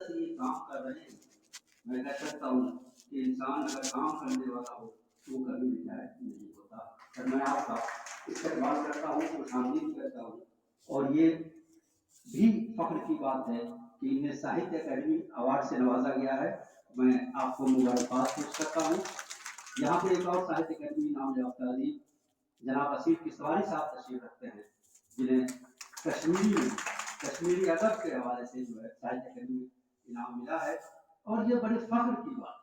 یہ کام کر رہے ہیں. میں کہہ سکتا ہوں کہ انسان اگر کام کرنے والا ہو تو وہ کبھی رٹائر نہیں ہوتا. اور میں آپ کا استقبال کرتا ہوں, خوش آمدید کرتا ہوں. اور یہ بھی فخر کی بات ہے کہ انہیں ساہتیہ اکیڈمی ایوارڈ سے نوازا گیا ہے. میں آپ کو مبارکباد پیش کرتا ہوں. یہاں پہ ایک اور ساہتیہ اکیڈمی نام یافتہ ادیب جناب اسیف کشتواری صاحب تشریف رکھتے ہیں, جنہیں کشمیری ادب کے حوالے سے جو ہے ساہتیہ اکیڈمی انعام ملا ہے. اور یہ بڑے فخر کی بات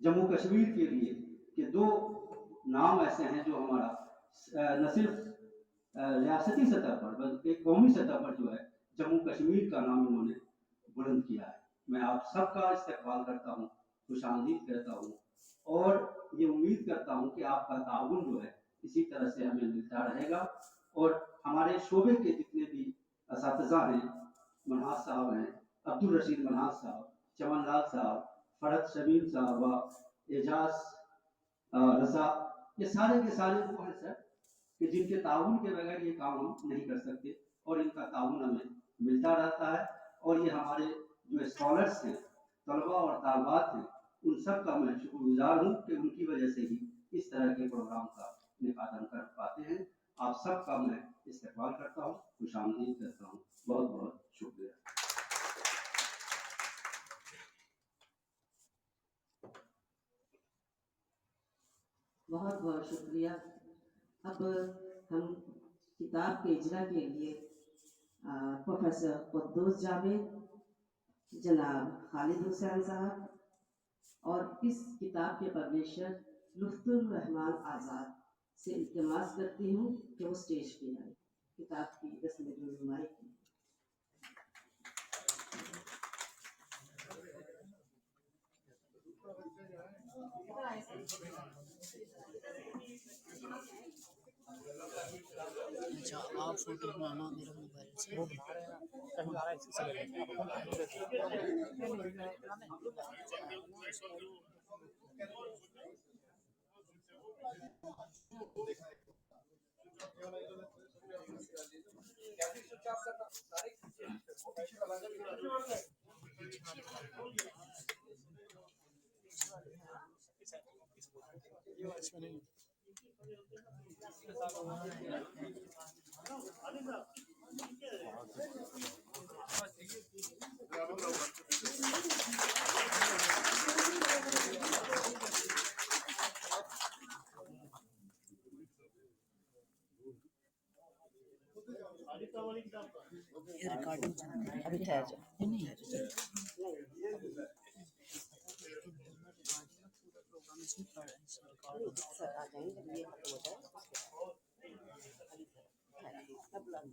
جموں کشمیر کے لیے کہ دو نام ایسے ہیں جو ہمارا نہ صرف ریاستی سطح پر بلکہ قومی سطح پر جو ہے جموں کشمیر کا نام انہوں نے بلند کیا ہے. میں آپ سب کا استقبال کرتا ہوں, خوش آمدید کہتا ہوں, اور یہ امید کرتا ہوں کہ آپ کا تعاون جو ہے اسی طرح سے ہمیں ملتا رہے گا. اور ہمارے شعبے کے جتنے بھی اساتذہ ہیں, منہاس صاحب ہیں, عبد الرشید منہاس صاحب, چمن لال صاحب, فرحت شبیر صاحب, اعجاز رضا, یہ سارے کے سارے وہ ہیں سر کہ جن کے تعاون کے بغیر یہ کام ہم نہیں کر سکتے, اور ان کا تعاون ہمیں ملتا رہتا ہے. اور یہ ہمارے جو اسکالرس ہیں, طلباء اور طالبات ہیں, ان سب کا میں شکر گزار ہوں کہ ان کی وجہ سے ہی اس طرح کے پروگرام کا انعقاد ہم کر پاتے ہیں. آپ سب کا میں استقبال کرتا ہوں, خوش آمدید کرتا ہوں. بہت بہت شکریہ. بہت بہت شکریہ. اب ہم کتاب کے اجرا کے لیے پروفیسر قدوس جاوید, جناب خالد حسین صاحب اور اس کتاب کے پبلشر لطف الرحمان آزاد سے التماس کرتی ہوں کہ وہ اسٹیج پہ آئے کتاب کی رسم رونمائی کی. اچھا آپ فوٹو بنانا میرا موبائل سے ریکارڈنگ ابھی ٹھہر جاؤ نہیں سر آ جائیں جب یہ ختم ہو جائے.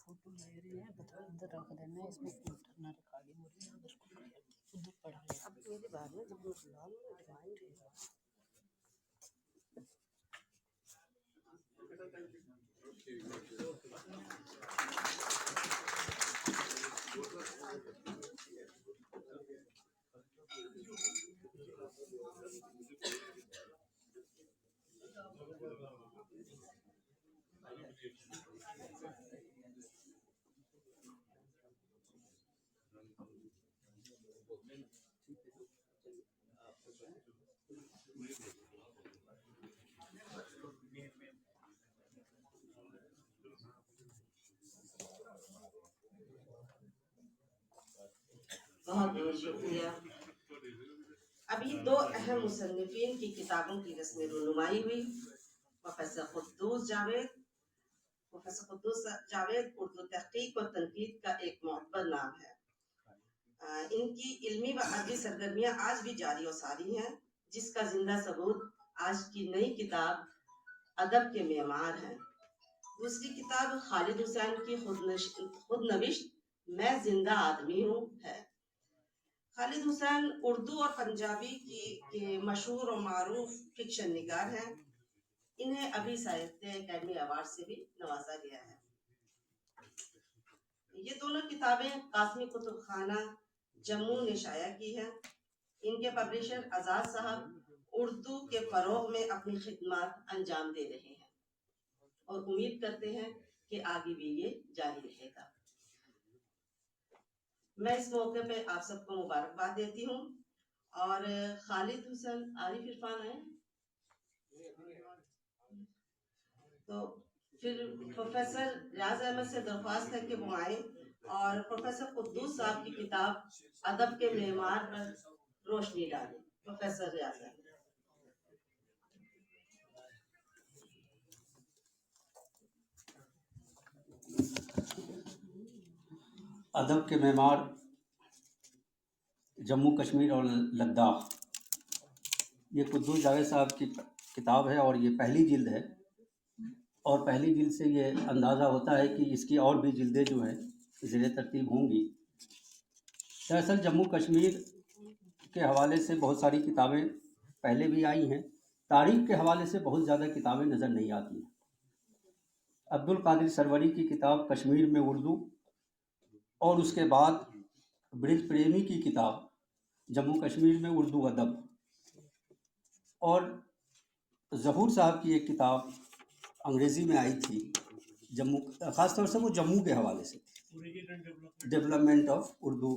فوٹو لے رہے ہیں بتا ادھر رکھ دینا اس میں انٹرنا ریکارڈنگ ہو رہی ہے ادھر کو ادھر پڑھ رہے ہیں. اب میرے بعد میں جب ڈیمانڈ ہے بہت بہت شکریہ. ابھی دو اہم مصنفین کی کتابوں کی رسم رونمائی ہوئی. پروفیسر قدوس جاوید اردو تحقیق و تنقید کا ایک معتبر نام ہے. ان کی علمی و ادبی سرگرمیاں آج بھی جاری و ساری ہیں, جس کا زندہ ثبوت آج کی نئی کتاب ادب کے معمار ہیں. دوسری کتاب خالد حسین کی خود نوشت میں زندہ آدمی ہوں ہے۔ خالد حسین اردو اور پنجابی کے مشہور اور معروف فکشن نگار ہیں۔ انہیں ابھی ساہتیہ اکیڈمی ایوارڈ سے بھی نوازا گیا ہے۔ یہ دونوں کتابیں قاسمی کتب خانہ جموں نے شائع کی ہیں۔ ان کے پبلشر آزاد صاحب اردو کے فروغ میں اپنی خدمات انجام دے رہے ہیں اور امید کرتے ہیں کہ آگے بھی یہ جاری رہے گا۔ میں اس موقع پہ آپ سب کو مبارکباد دیتی ہوں اور خالد حسین عارف عرفان ہیں تو پھر پروفیسر ریاض احمد سے درخواست ہے کہ وہ آئیں اور پروفیسر قدوس صاحب کی کتاب ادب کے معمار پر روشنی ڈالیں۔ پروفیسر ریاض احمد۔ ادب کے معمار جموں کشمیر اور لداخ، یہ قدوس جاوید صاحب کی کتاب ہے اور یہ پہلی جلد ہے، اور پہلی جلد سے یہ اندازہ ہوتا ہے کہ اس کی اور بھی جلدیں جو ہیں زیر ترتیب ہوں گی۔ دراصل جموں کشمیر کے حوالے سے بہت ساری کتابیں پہلے بھی آئی ہیں، تاریخ کے حوالے سے بہت زیادہ کتابیں نظر نہیں آتی ہیں۔ عبد القادر سروری کی کتاب کشمیر میں اردو، اور اس کے بعد برج پریمی کی کتاب جموں کشمیر میں اردو ادب، اور ظہور صاحب کی ایک کتاب انگریزی میں آئی تھی جموں، خاص طور سے وہ جموں کے حوالے سے، development of Urdu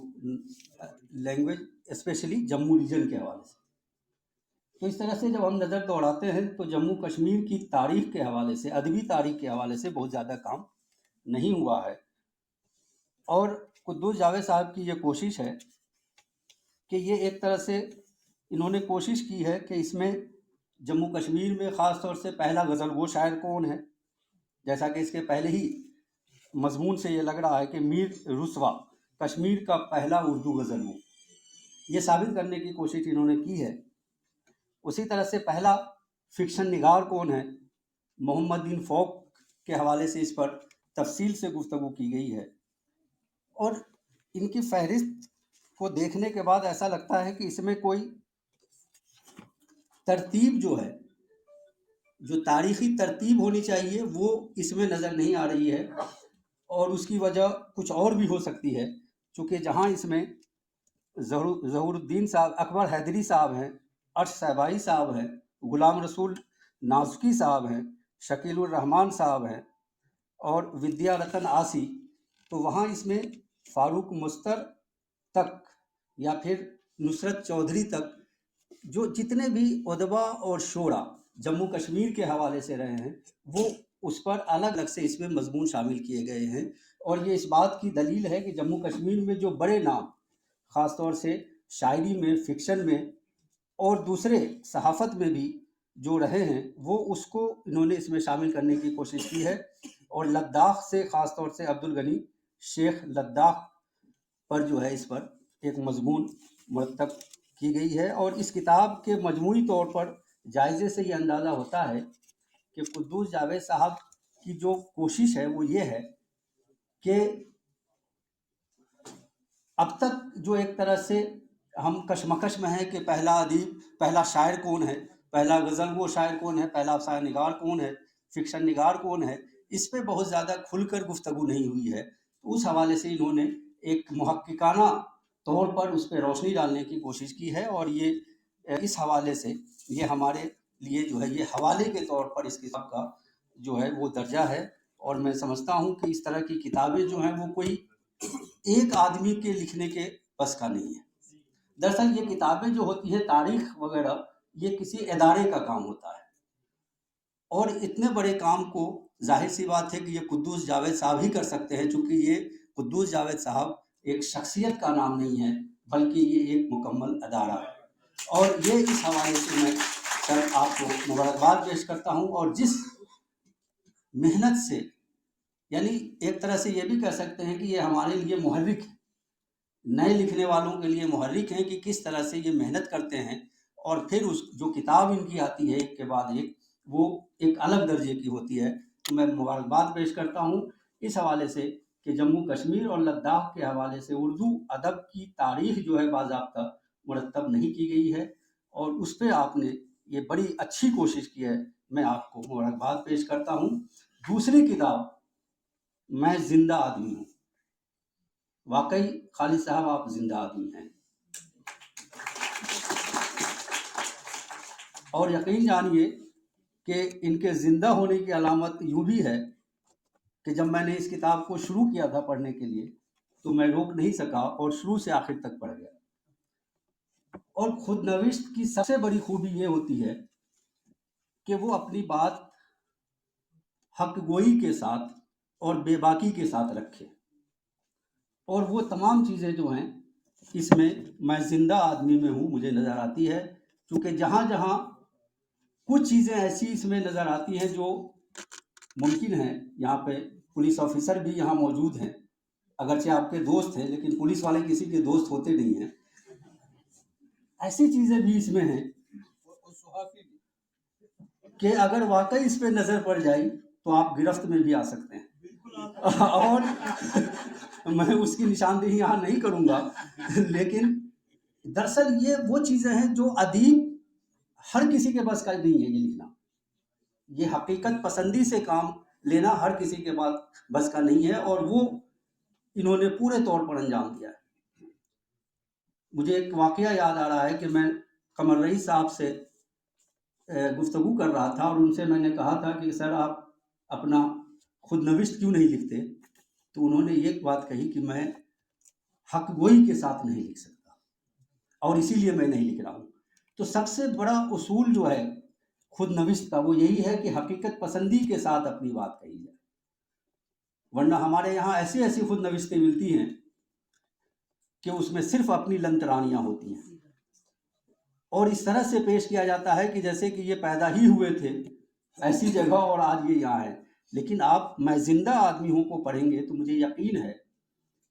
language specially Jammu region کے حوالے سے۔ تو اس طرح سے جب ہم نظر دوڑاتے ہیں تو جموں کشمیر کی تاریخ کے حوالے سے، ادبی تاریخ کے حوالے سے بہت زیادہ کام نہیں ہوا ہے، اور قدوس جاوید صاحب کی یہ کوشش ہے کہ یہ ایک طرح سے انہوں نے کوشش کی ہے کہ اس میں جموں کشمیر میں خاص طور سے پہلا غزل گو شاعر کون ہے، جیسا کہ اس کے پہلے ہی مضمون سے یہ لگ رہا ہے کہ میر رسوا کشمیر کا پہلا اردو غزل گو، یہ ثابت کرنے کی کوشش انہوں نے کی ہے۔ اسی طرح سے پہلا فکشن نگار کون ہے، محمد بن فوق کے حوالے سے اس پر تفصیل سے گفتگو کی گئی ہے، اور ان کی فہرست کو دیکھنے کے بعد ایسا لگتا ہے کہ اس میں کوئی ترتیب جو ہے، جو تاریخی ترتیب ہونی چاہیے وہ اس میں نظر نہیں آ رہی ہے، اور اس کی وجہ کچھ اور بھی ہو سکتی ہے، چونکہ جہاں اس میں ظہور الدین صاحب، اکبر حیدری صاحب ہیں، عرش صاحبائی صاحب ہیں، غلام رسول نازکی صاحب ہیں، شکیل الرحمان صاحب ہیں، اور ودیا رتن آسی، تو وہاں اس میں فاروق مستر تک یا پھر نصرت چودھری تک جو جتنے بھی ادبا اور شعرا جموں کشمیر کے حوالے سے رہے ہیں وہ اس پر الگ الگ سے اس میں مضمون شامل کیے گئے ہیں، اور یہ اس بات کی دلیل ہے کہ جموں کشمیر میں جو بڑے نام خاص طور سے شاعری میں، فکشن میں اور دوسرے صحافت میں بھی جو رہے ہیں وہ اس کو انہوں نے اس میں شامل کرنے کی کوشش کی ہے، اور لداخ سے خاص طور سے عبد الغنی شیخ لداخ پر جو ہے اس پر ایک مضمون مرتب کی گئی ہے، اور اس کتاب کے مجموعی طور پر جائزے سے یہ اندازہ ہوتا ہے کہ قدوس جاوید صاحب کی جو کوشش ہے وہ یہ ہے کہ اب تک جو ایک طرح سے ہم کشمکش میں ہیں کہ پہلا ادیب، پہلا شاعر کون ہے، پہلا غزل گو شاعر کون ہے، پہلا افسانہ نگار کون ہے، فکشن نگار کون ہے، اس پہ بہت زیادہ کھل کر گفتگو نہیں ہوئی ہے، تو اس حوالے سے انہوں نے ایک محققانہ طور پر اس پہ روشنی ڈالنے کی کوشش کی ہے، اور یہ اس حوالے سے یہ ہمارے لیے جو ہے یہ حوالے کے طور پر اس کتاب کا جو ہے وہ درجہ ہے، اور میں سمجھتا ہوں کہ اس طرح کی کتابیں جو ہیں وہ کوئی ایک آدمی کے لکھنے کے بس کا نہیں ہے۔ دراصل یہ کتابیں جو ہوتی ہیں تاریخ وغیرہ، یہ کسی ادارے کا کام ہوتا ہے، اور اتنے بڑے کام کو ظاہر سی بات ہے کہ یہ قدوس جاوید صاحب ہی کر سکتے ہیں، چونکہ یہ قدوس جاوید صاحب ایک شخصیت کا نام نہیں ہے بلکہ یہ ایک مکمل ادارہ ہے، اور یہ اس حوالے سے میں سر آپ کو مبارکباد پیش کرتا ہوں، اور جس محنت سے، یعنی ایک طرح سے یہ بھی کہہ سکتے ہیں کہ یہ ہمارے لیے محرک ہے، نئے لکھنے والوں کے لیے محرک ہیں کہ کس طرح سے یہ محنت کرتے ہیں، اور پھر اس جو کتاب ان کی آتی ہے ایک کے بعد ایک وہ ایک الگ درجے کی ہوتی ہے، تو میں مبارکباد پیش کرتا ہوں اس حوالے سے کہ جموں کشمیر اور لداخ کے حوالے سے اردو ادب کی تاریخ جو ہے باضابطہ مرتب نہیں کی گئی ہے، اور اس پہ آپ نے یہ بڑی اچھی کوشش کی ہے، میں آپ کو مبارکباد پیش کرتا ہوں۔ دوسری کتاب میں زندہ آدمی ہوں، واقعی خالد صاحب آپ زندہ آدمی ہیں، اور یقین جانیے کہ ان کے زندہ ہونے کی علامت یوں بھی ہے کہ جب میں نے اس کتاب کو شروع کیا تھا پڑھنے کے لیے تو میں روک نہیں سکا اور شروع سے آخر تک پڑھ گیا۔ اور خود نوشت کی سب سے بڑی خوبی یہ ہوتی ہے کہ وہ اپنی بات حق گوئی کے ساتھ اور بے باکی کے ساتھ رکھے، اور وہ تمام چیزیں جو ہیں اس میں زندہ آدمی میں ہوں مجھے نظر آتی ہے، کیونکہ جہاں جہاں کچھ چیزیں ایسی اس میں نظر آتی ہیں جو ممکن ہیں، یہاں پہ پولیس آفیسر بھی یہاں موجود ہیں، اگرچہ آپ کے دوست ہیں لیکن پولیس والے کسی کے دوست ہوتے نہیں ہیں، ایسی چیزیں بھی اس میں ہیں کہ اگر واقعی اس پہ نظر پڑ جائے تو آپ گرفت میں بھی آ سکتے ہیں، اور میں اس کی نشاندہی یہاں نہیں کروں گا، لیکن دراصل یہ وہ چیزیں ہیں جو ادیب ہر کسی کے بس کا نہیں ہے یہ لکھنا، یہ حقیقت پسندی سے کام لینا ہر کسی کے بس کا نہیں ہے، اور وہ انہوں نے پورے طور پر انجام دیا ہے۔ مجھے ایک واقعہ یاد آ رہا ہے کہ میں قمر رئیس صاحب سے گفتگو کر رہا تھا، اور ان سے میں نے کہا تھا کہ سر آپ اپنا خود نوشت کیوں نہیں لکھتے؟ تو انہوں نے یہ بات کہی کہ میں حق گوئی کے ساتھ نہیں لکھ سکتا، اور اسی لیے میں نہیں لکھ رہا ہوں۔ تو سب سے بڑا اصول جو ہے خود نوشت کا وہ یہی ہے کہ حقیقت پسندی کے ساتھ اپنی بات کہی جائے، ورنہ ہمارے یہاں ایسی ایسی خود نوشتیں ملتی ہیں کہ اس میں صرف اپنی لنترانیاں ہوتی ہیں، اور اس طرح سے پیش کیا جاتا ہے کہ جیسے کہ یہ پیدا ہی ہوئے تھے ایسی جگہ اور آج یہ یہاں ہے۔ لیکن آپ میں زندہ آدمی ہوں کو پڑھیں گے تو مجھے یقین ہے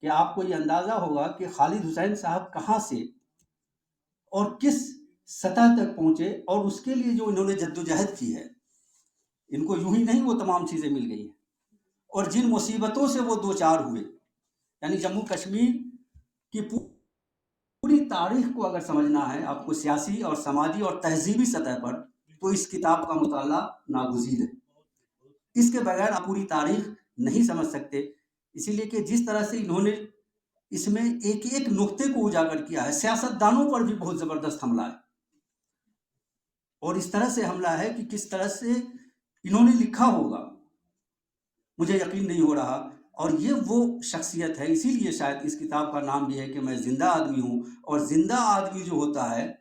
کہ آپ کو یہ اندازہ ہوگا کہ خالد حسین صاحب کہاں سے اور کس سطح تک پہنچے، اور اس کے لیے جو انہوں نے جدوجہد کی ہے، ان کو یوں ہی نہیں وہ تمام چیزیں مل گئی ہیں، اور جن مصیبتوں سے وہ دوچار ہوئے، یعنی جموں کشمیر کی پوری تاریخ کو اگر سمجھنا ہے آپ کو سیاسی اور سماجی اور تہذیبی سطح پر، تو اس کتاب کا مطالعہ ناگزیر ہے۔ اس کے بغیر آپ پوری تاریخ نہیں سمجھ سکتے، اسی لیے کہ جس طرح سے انہوں نے اس میں ایک ایک نقطے کو اجاگر کیا ہے، سیاست دانوں پر بھی بہت زبردست حملہ ہے، اور اس طرح سے حملہ ہے کہ کس طرح سے انہوں نے لکھا ہوگا مجھے یقین نہیں ہو رہا، اور یہ وہ شخصیت ہے، اسی لیے شاید اس کتاب کا نام بھی ہے کہ میں زندہ آدمی ہوں، اور زندہ آدمی جو ہوتا ہے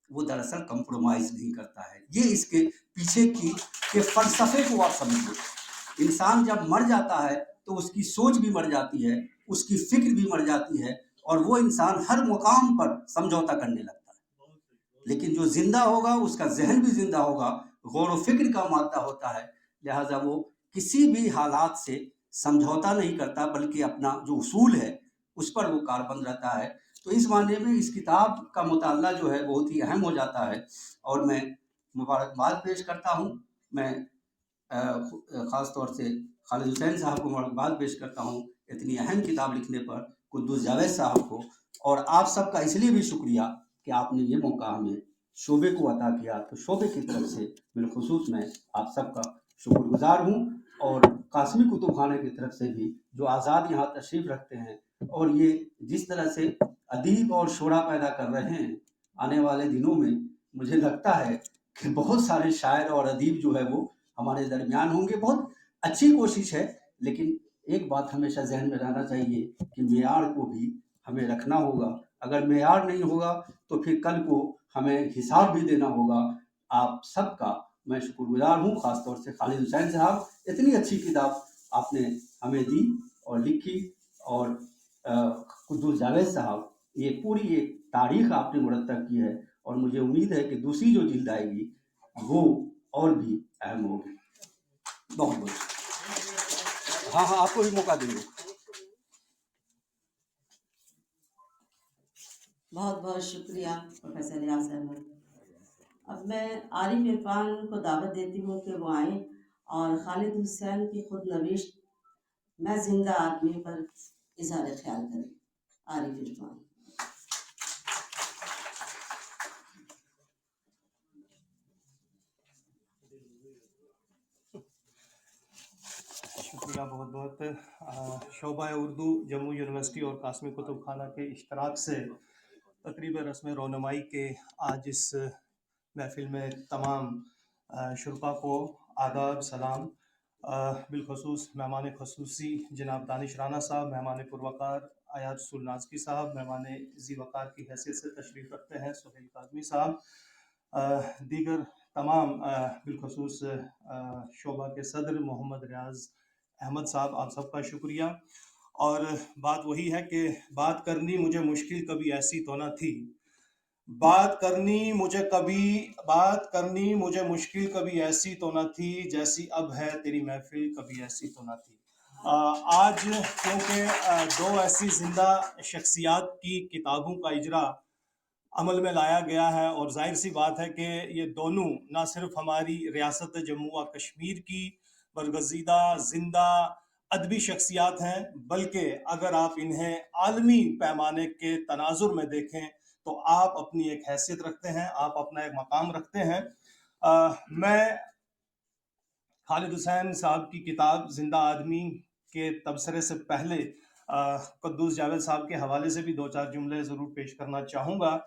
وہ دراصل کمپرومائز نہیں کرتا ہے۔ یہ اس کے پیچھے کے فلسفے کو آپ سمجھیں، انسان جب مر جاتا ہے تو اس کی سوچ بھی مر جاتی ہے، اس کی فکر بھی مر جاتی ہے، اور وہ انسان ہر مقام پر سمجھوتا کرنے لگتا ہے، لیکن جو زندہ ہوگا اس کا ذہن بھی زندہ ہوگا، غور و فکر کا مادہ ہوتا ہے، لہٰذا وہ کسی بھی حالات سے سمجھوتا نہیں کرتا، بلکہ اپنا جو اصول ہے اس پر وہ کاربند رہتا ہے۔ تو اس معنی میں اس کتاب کا مطالعہ جو ہے بہت ہی اہم ہو جاتا ہے، اور میں مبارکباد پیش کرتا ہوں، میں خاص طور سے خالد حسین صاحب کو مبارکباد پیش کرتا ہوں اتنی اہم کتاب لکھنے پر، قدوس جاوید صاحب کو، اور آپ سب کا اس لیے بھی شکریہ کہ آپ نے یہ موقع ہمیں شعبے کو عطا کیا، تو شعبے کی طرف سے بالخصوص میں آپ سب کا شکر گزار ہوں، اور قاسمی کتب خانے کی طرف سے بھی جو آزاد یہاں تشریف رکھتے ہیں، اور یہ جس طرح سے ادیب اور شعرا پیدا کر رہے ہیں، آنے والے دنوں میں مجھے لگتا ہے کہ بہت سارے شاعر اور ادیب جو ہے وہ ہمارے درمیان ہوں گے۔ بہت اچھی کوشش ہے، لیکن ایک بات ہمیشہ ذہن میں رہنا چاہیے کہ معیار کو بھی ہمیں رکھنا ہوگا، اگر معیار نہیں ہوگا تو پھر کل کو ہمیں حساب بھی دینا ہوگا۔ آپ سب کا میں شکر گزار ہوں، خاص طور سے خالد حسین صاحب، اتنی اچھی کتاب آپ نے ہمیں دی اور لکھی، اور قدوس جاوید صاحب یہ پوری ایک تاریخ آپ نے مرتب کی ہے، اور مجھے امید ہے کہ دوسری جو جلد آئے گی وہ اور بھی اہم ہوگی۔ بہت بہت ہاں آپ کو بھی موقع دیں گے۔ بہت بہت شکریہ پروفیسر ریاض احمد۔ اب میں عارف عرفان کو دعوت دیتی ہوں کہ وہ آئیں اور خالد حسین کی خود نوشت میں زندہ آدمی پر اظہار خیال کریں. عارف عرفان. شکریہ بہت بہت. شعبہ اردو جموں یونیورسٹی اور قاسمی کتب خانہ کے اشتراک سے تقریب رسم رونمائی کے آج اس محفل میں تمام شرکا کو آداب سلام. بالخصوص مہمان خصوصی جناب دانش رانا صاحب، مہمان پروقار آیات رسول نازکی صاحب، مہمان ذی وقار کی حیثیت سے تشریف رکھتے ہیں سہیل کاظمی صاحب، دیگر تمام بالخصوص شعبہ کے صدر محمد ریاض احمد صاحب، آپ سب کا شکریہ. اور بات وہی ہے کہ بات کرنی مجھے مشکل کبھی ایسی تو نہ تھی، بات کرنی مجھے مشکل کبھی ایسی تو نہ تھی، جیسی اب ہے تیری محفل کبھی ایسی تو نہ تھی. آج کیونکہ دو ایسی زندہ شخصیات کی کتابوں کا اجرا عمل میں لایا گیا ہے، اور ظاہر سی بات ہے کہ یہ دونوں نہ صرف ہماری ریاست جموں و کشمیر کی برگزیدہ زندہ ادبی شخصیات ہیں، بلکہ اگر آپ انہیں عالمی پیمانے کے تناظر میں دیکھیں تو آپ اپنی ایک حیثیت رکھتے ہیں، آپ اپنا ایک مقام رکھتے ہیں. میں خالد حسین صاحب کی کتاب زندہ آدمی کے تبصرے سے پہلے قدوس جاوید صاحب کے حوالے سے بھی دو چار جملے ضرور پیش کرنا چاہوں گا،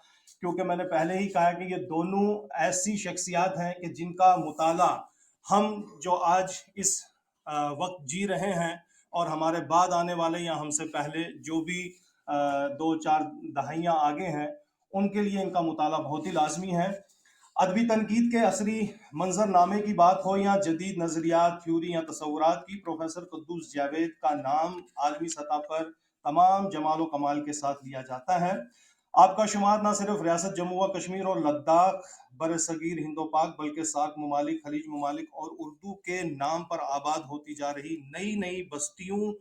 کیونکہ میں نے پہلے ہی کہا کہ یہ دونوں ایسی شخصیات ہیں کہ جن کا مطالعہ ہم جو آج اس وقت جی رہے ہیں اور ہمارے بعد آنے والے یا ہم سے پہلے جو بھی دو چار دہائیاں آگے ہیں، ان کے لیے ان کا مطالعہ بہت ہی لازمی ہے. ادبی تنقید کے عصری منظر نامے کی بات ہو یا جدید نظریات، تھیوری یا تصورات کی، پروفیسر قدوس جاوید کا نام عالمی سطح پر تمام جمال و کمال کے ساتھ لیا جاتا ہے. آپ کا شمار نہ صرف ریاست جموں و کشمیر اور لداخ، بر صغیر ہند و پاک، بلکہ ساک ممالک، خلیج ممالک اور اردو کے نام پر آباد ہوتی جا رہی نئی نئی بستیوں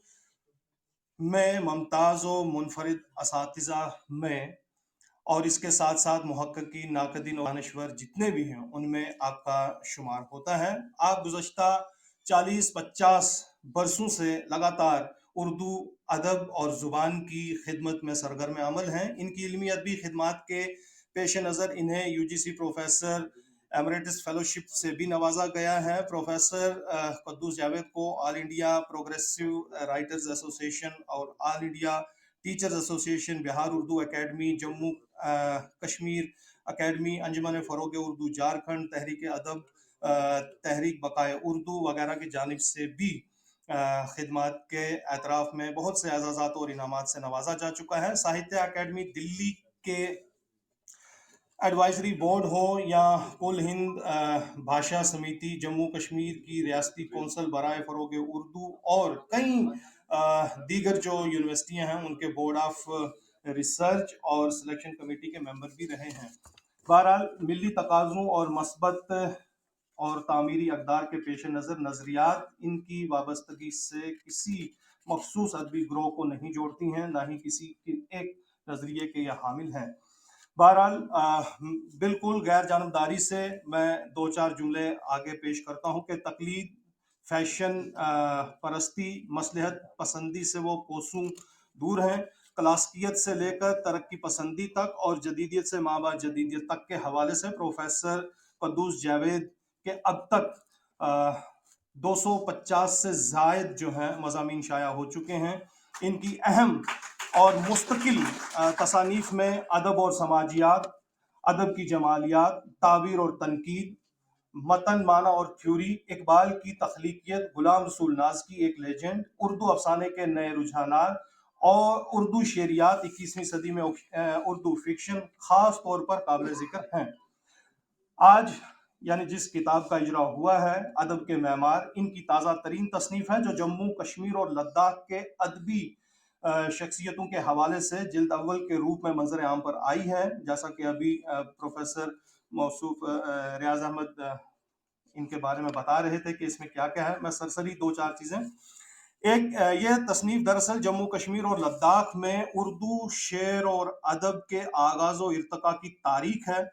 میں ممتاز و منفرد اساتذہ میں، اور اس کے ساتھ ساتھ محققین، ناقدین و دانشور جتنے بھی ہیں ان میں آپ کا شمار ہوتا ہے. آپ گزشتہ 40-50 برسوں سے لگاتار اردو ادب اور زبان کی خدمت میں سرگرم عمل ہیں. ان کی علمی ادبی خدمات کے پیش نظر انہیں UGC پروفیسر ایمریٹس فیلوشپ سے بھی نوازا گیا ہے. پروفیسر قدوس جاوید کو آل انڈیا پروگریسو رائٹرز ایسوسیشن اور آل انڈیا ٹیچرز ایسوسیشن، بہار اردو اکیڈمی، جموں کشمیر اکیڈمی، انجمن فروغ اردو جھارکھنڈ، تحریک ادب، تحریک بقائے اردو وغیرہ کی جانب سے بھی خدمات کے اعتراف میں بہت سے اعزازات اور انعامات سے نوازا جا چکا ہے. ساہتیہ اکیڈمی دلی کے ایڈوائزری بورڈ ہو یا کل ہند بھاشا سمیتی، جموں کشمیر کی ریاستی کونسل برائے فروغ اردو اور کئی دیگر جو یونیورسٹیاں ہیں ان کے بورڈ آف ریسرچ اور سلیکشن کمیٹی کے ممبر بھی رہے ہیں. بہرحال ملی تقاضوں اور مثبت اور تعمیری اقدار کے پیش نظر نظریات ان کی وابستگی سے کسی مخصوص ادبی گروہ کو نہیں جوڑتی ہیں، نہ ہی کسی ایک نظریے کے یہ حامل ہیں. بہرحال بالکل غیر جانبداری سے میں دو چار جملے آگے پیش کرتا ہوں کہ تقلید، فیشن پرستی، مصلحت پسندی سے وہ کوسوں دور ہیں. کلاسیکیت سے لے کر ترقی پسندی تک اور جدیدیت سے ماں بعد جدیدیت تک کے حوالے سے پروفیسر قدوس جاوید کے اب تک 250 سے زائد جو ہیں مضامین شائع ہو چکے ہیں. ان کی اہم اور مستقل تصانیف میں ادب اور سماجیات، ادب کی جمالیات، تعبیر اور تنقید، متن، معنی اور تھیوری، اقبال کی تخلیقیت، غلام رسول نازکی ایک لیجنڈ، اردو افسانے کے نئے رجحانات اور اردو شعریات 21ویں صدی میں اردو فکشن خاص طور پر قابل ذکر ہیں. آج یعنی جس کتاب کا اجرا ہوا ہے ادب کے معمار، ان کی تازہ ترین تصنیف ہے جو جموں کشمیر اور لداخ کے ادبی شخصیتوں کے حوالے سے جلد اول کے روپ میں منظر عام پر آئی ہے. جیسا کہ ابھی پروفیسر موصوف ریاض احمد ان کے بارے میں بتا رہے تھے کہ اس میں کیا کیا ہے، میں سرسری دو چار چیزیں. ایک، یہ تصنیف دراصل جموں کشمیر اور لداخ میں اردو شعر اور ادب کے آغاز و ارتقاء کی تاریخ ہے.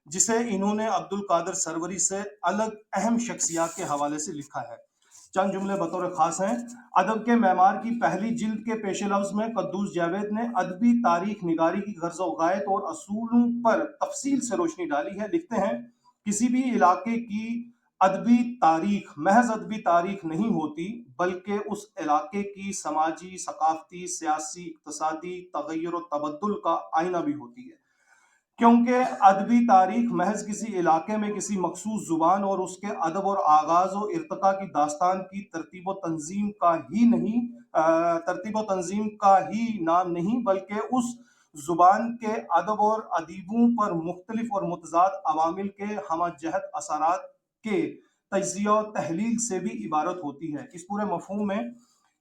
جسے انہوں نے عبد القادر سروری سے الگ اہم شخصیات کے حوالے سے لکھا ہے۔ چند جملے بطور خاص ہیں۔ ادب کے معمار کی پہلی جلد کے پیش لفظ میں قدوس جاوید نے ادبی تاریخ نگاری کی غرض و غایت اور اصولوں پر تفصیل سے روشنی ڈالی ہے۔ لکھتے ہیں، کسی بھی علاقے کی ادبی تاریخ محض ادبی تاریخ نہیں ہوتی، بلکہ اس علاقے کی سماجی، ثقافتی، سیاسی، اقتصادی تغیر و تبدل کا آئینہ بھی ہوتی ہے، کیونکہ ادبی تاریخ محض کسی علاقے میں کسی مخصوص زبان اور اس کے ادب اور آغاز و ارتقاء کی داستان کی ترتیب و تنظیم کا ہی نام نہیں، بلکہ اس زبان کے ادب اور ادیبوں پر مختلف اور متضاد عوامل کے ہمہ جہت اثرات کے تجزیہ و تحلیل سے بھی عبارت ہوتی ہے۔ اس پورے مفہوم میں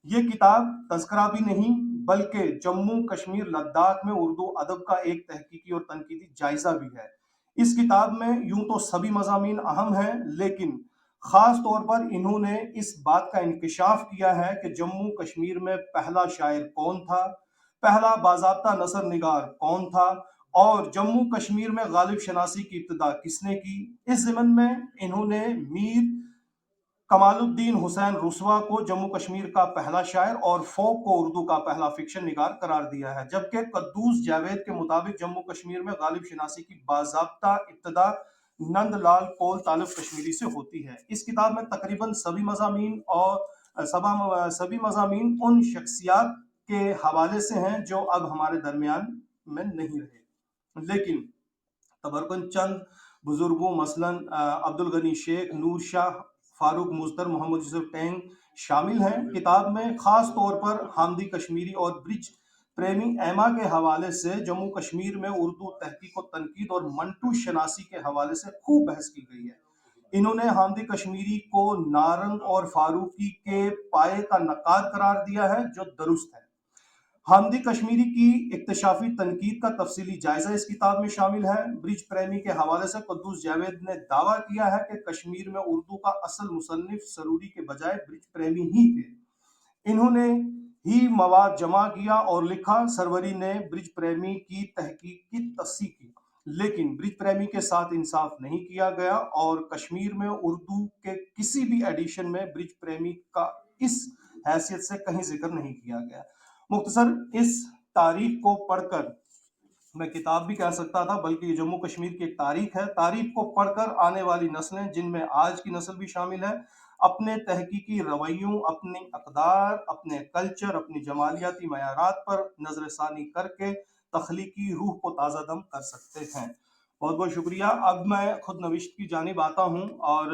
یہ کتاب تذکرہ بھی نہیں، بلکہ جموں کشمیر لداخ میں اردو ادب کا ایک تحقیقی اور تنقیدی جائزہ بھی ہے۔ اس کتاب میں یوں تو سبھی مضامین اہم ہیں، لیکن خاص طور پر انہوں نے اس بات کا انکشاف کیا ہے کہ جموں کشمیر میں پہلا شاعر کون تھا، پہلا باضابطہ نثر نگار کون تھا، اور جموں کشمیر میں غالب شناسی کی ابتدا کس نے کی۔ اس ضمن میں انہوں نے میر کمال الدین حسین رسوا کو جموں کشمیر کا پہلا شاعر اور فوک کو اردو کا پہلا فکشن نگار قرار دیا ہے، جبکہ قدوس جاوید کے مطابق جموں کشمیر میں غالب شناسی کی باضابطہ ابتدا نند لال کول طالب کشمیری سے ہوتی ہے۔ اس کتاب میں تقریباً سبھی مضامین ان شخصیات کے حوالے سے ہیں جو اب ہمارے درمیان میں نہیں رہے، لیکن تبرکن چند بزرگوں مثلاً عبد الغنی شیخ، نور شاہ، فاروق مزدر، محمد یوسف ٹینگ شامل ہیں۔ کتاب میں خاص طور پر حامدی کشمیری اور برج پریمی ایما کے حوالے سے جموں کشمیر میں اردو تحقیق و تنقید اور منٹو شناسی کے حوالے سے خوب بحث کی گئی ہے۔ انہوں نے حامدی کشمیری کو نارنگ اور فاروقی کے پائے کا نقاد قرار دیا ہے، جو درست ہے۔ حامدی کشمیری کی اکتشافی تنقید کا تفصیلی جائزہ اس کتاب میں شامل ہے۔ برج پریمی کے حوالے سے قدوس جاوید نے دعویٰ کیا ہے کہ کشمیر میں اردو کا اصل مصنف سروری کے بجائے برج پریمی ہی تھے۔ انہوں نے ہی مواد جمع کیا اور لکھا، سروری نے برج پریمی کی تحقیق کی تصحیح کی، لیکن برج پریمی کے ساتھ انصاف نہیں کیا گیا اور کشمیر میں اردو کے کسی بھی ایڈیشن میں برج پریمی کا اس حیثیت سے کہیں ذکر نہیں کیا گیا۔ مختصر اس تاریخ کو پڑھ کر میں کتاب بھی کہہ سکتا تھا، بلکہ یہ جموں کشمیر کی ایک تاریخ ہے۔ تاریخ کو پڑھ کر آنے والی نسلیں، جن میں آج کی نسل بھی شامل ہے، اپنے تحقیقی رویوں، اپنی اقدار، اپنے کلچر، اپنی جمالیاتی معیارات پر نظر ثانی کر کے تخلیقی روح کو تازہ دم کر سکتے ہیں۔ بہت بہت شکریہ۔ اب میں خود نوشت کی جانب آتا ہوں، اور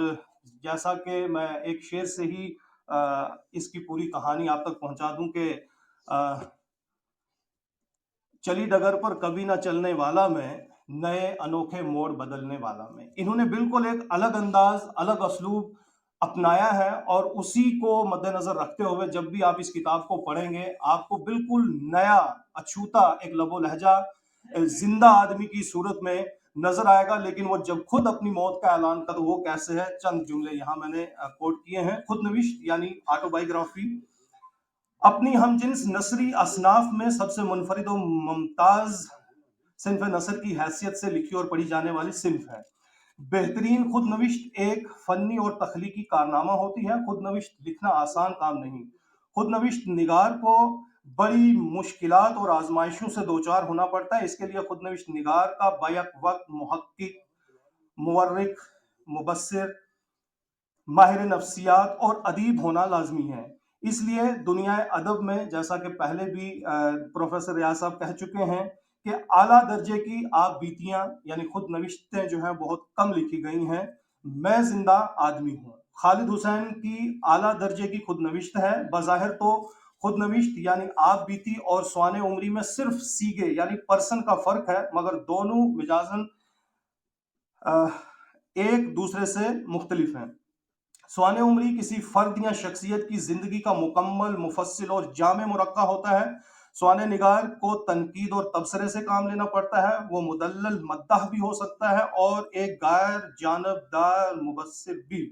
جیسا کہ میں ایک شعر سے ہی اس کی پوری کہانی آپ تک پہنچا دوں کہ چلی ڈگر پر کبھی نہ چلنے والا میں، نئے انوکھے موڑ بدلنے والا میں۔ انہوں نے بالکل ایک الگ انداز، الگ اسلوب اپنایا ہے، اور اسی کو مد نظر رکھتے ہوئے جب بھی آپ اس کتاب کو پڑھیں گے، آپ کو بالکل نیا اچھوتا ایک لب و لہجہ زندہ آدمی کی صورت میں نظر آئے گا۔ لیکن وہ جب خود اپنی موت کا اعلان کرتا، وہ کیسے ہے؟ چند جملے یہاں میں نے کوٹ کیے ہیں۔ خود نوشت یعنی آٹو بائیوگرافی اپنی ہم جنس نثری اصناف میں سب سے منفرد و ممتاز صنف نثر کی حیثیت سے لکھی اور پڑھی جانے والی صنف ہے۔ بہترین خود نوشت ایک فنی اور تخلیقی کارنامہ ہوتی ہے۔ خود نوشت لکھنا آسان کام نہیں۔ خود نوشت نگار کو بڑی مشکلات اور آزمائشوں سے دوچار ہونا پڑتا ہے۔ اس کے لیے خود نوشت نگار کا بیک وقت محقق، مورخ، مبصر، ماہر نفسیات اور ادیب ہونا لازمی ہے۔ اس لیے دنیا ادب میں، جیسا کہ پہلے بھی پروفیسر ریاض صاحب کہہ چکے ہیں، کہ اعلیٰ درجے کی آپ بیتیاں یعنی خود نوشتیں جو ہیں بہت کم لکھی گئی ہیں۔ میں زندہ آدمی ہوں خالد حسین کی اعلیٰ درجے کی خود نوشت ہے۔ بظاہر تو خود نوشت یعنی آپ بیتی اور سوانح عمری میں صرف سیگے یعنی پرسن کا فرق ہے، مگر دونوں مجازن ایک دوسرے سے مختلف ہیں۔ سوانح عمری کسی فرد یا شخصیت کی زندگی کا مکمل، مفصل اور جامع مرقع ہوتا ہے۔ سوانح نگار کو تنقید اور تبصرے سے کام لینا پڑتا ہے۔ وہ مدلل مداح بھی ہو سکتا ہے اور ایک غیر جانبدار مبصر بھی۔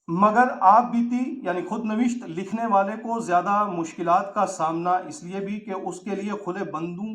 مگر آپ بیتی یعنی خود نوشت لکھنے والے کو زیادہ مشکلات کا سامنا اس لیے بھی کہ اس کے لیے کھلے بندوں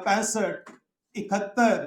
65, 71,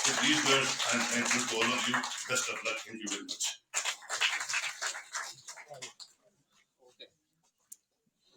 So these words, and thank you to all of you. Best of luck. Thank you very much.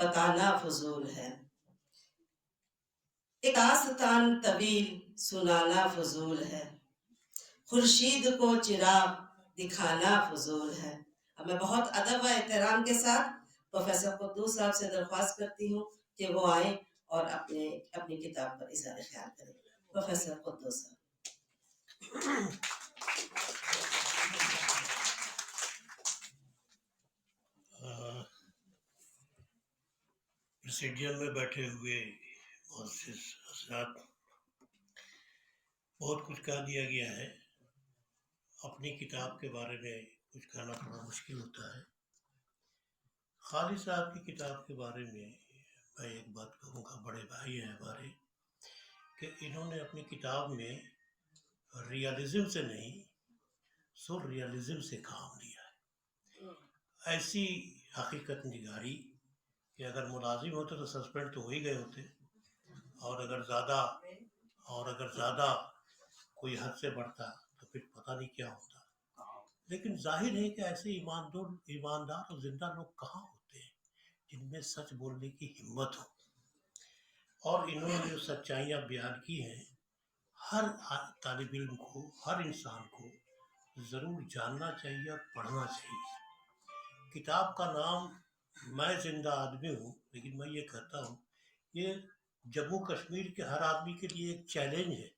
بتانا فضول ہے، ایک آستان طویل سنانا فضول ہے، خورشید کو چراغ دکھانا فضول ہے۔ اب میں بہت ادب و احترام کے ساتھ پروفیسر قدوس صاحب سے درخواست کرتی ہوں کہ وہ آئیں اور اپنی کتاب پر اظہار خیال کریں۔ پروفیسر قدوس صاحب۔ پریسیڈیم میں بیٹھے ہوئے معزز حضرات، بہت کچھ کہہ دیا گیا ہے۔ اپنی کتاب کے بارے میں کچھ کہنا تھوڑا مشکل ہوتا ہے۔ خالد صاحب کی کتاب کے بارے میں ایک بات کہوں گا، بڑے بھائی ہیں ہمارے، کہ انہوں نے اپنی کتاب میں ریئلزم سے نہیں سو ریئلزم سے کام لیا ہے۔ ایسی حقیقت نگاری کہ اگر ملازم ہوتے تو سسپینڈ تو ہو ہی گئے ہوتے، اور اگر زیادہ کوئی حد سے بڑھتا تو پھر پتہ نہیں کیا ہوتا۔ لیکن ظاہر ہے کہ ایسے ایماندار اور زندہ لوگ کہاں ہوتے ہیں جن میں سچ بولنے کی ہمت ہو، اور انہوں نے جو سچائیاں بیان کی ہیں ہر طالب علم کو، ہر انسان کو ضرور جاننا چاہیے اور پڑھنا چاہیے۔ کتاب کا نام میں زندہ آدمی ہوں، لیکن میں یہ کہتا ہوں یہ جموں کشمیر کے ہر آدمی کے لیے ایک چیلنج ہے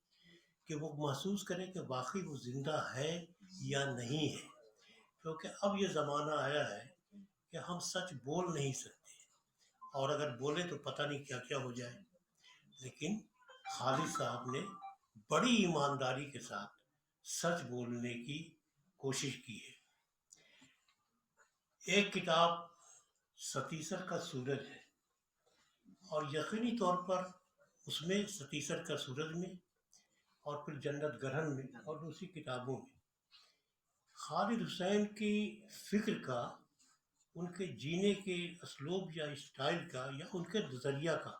کہ وہ محسوس کرے کہ واقعی وہ زندہ ہے یا نہیں ہے، کیونکہ اب یہ زمانہ آیا ہے کہ ہم سچ بول نہیں سکتے، اور اگر بولے تو پتہ نہیں کیا کیا ہو جائے۔ لیکن خالد صاحب نے بڑی ایمانداری کے ساتھ سچ بولنے کی کوشش کی ہے۔ ایک کتاب ستیسر کا سورج ہے، اور یقینی طور پر اس میں ستیسر کا سورج میں اور پھر جنت گرہن میں اور دوسری کتابوں میں خالد حسین کی فکر کا، ان کے جینے کے اسلوب یا اسٹائل کا یا ان کے نظریہ کا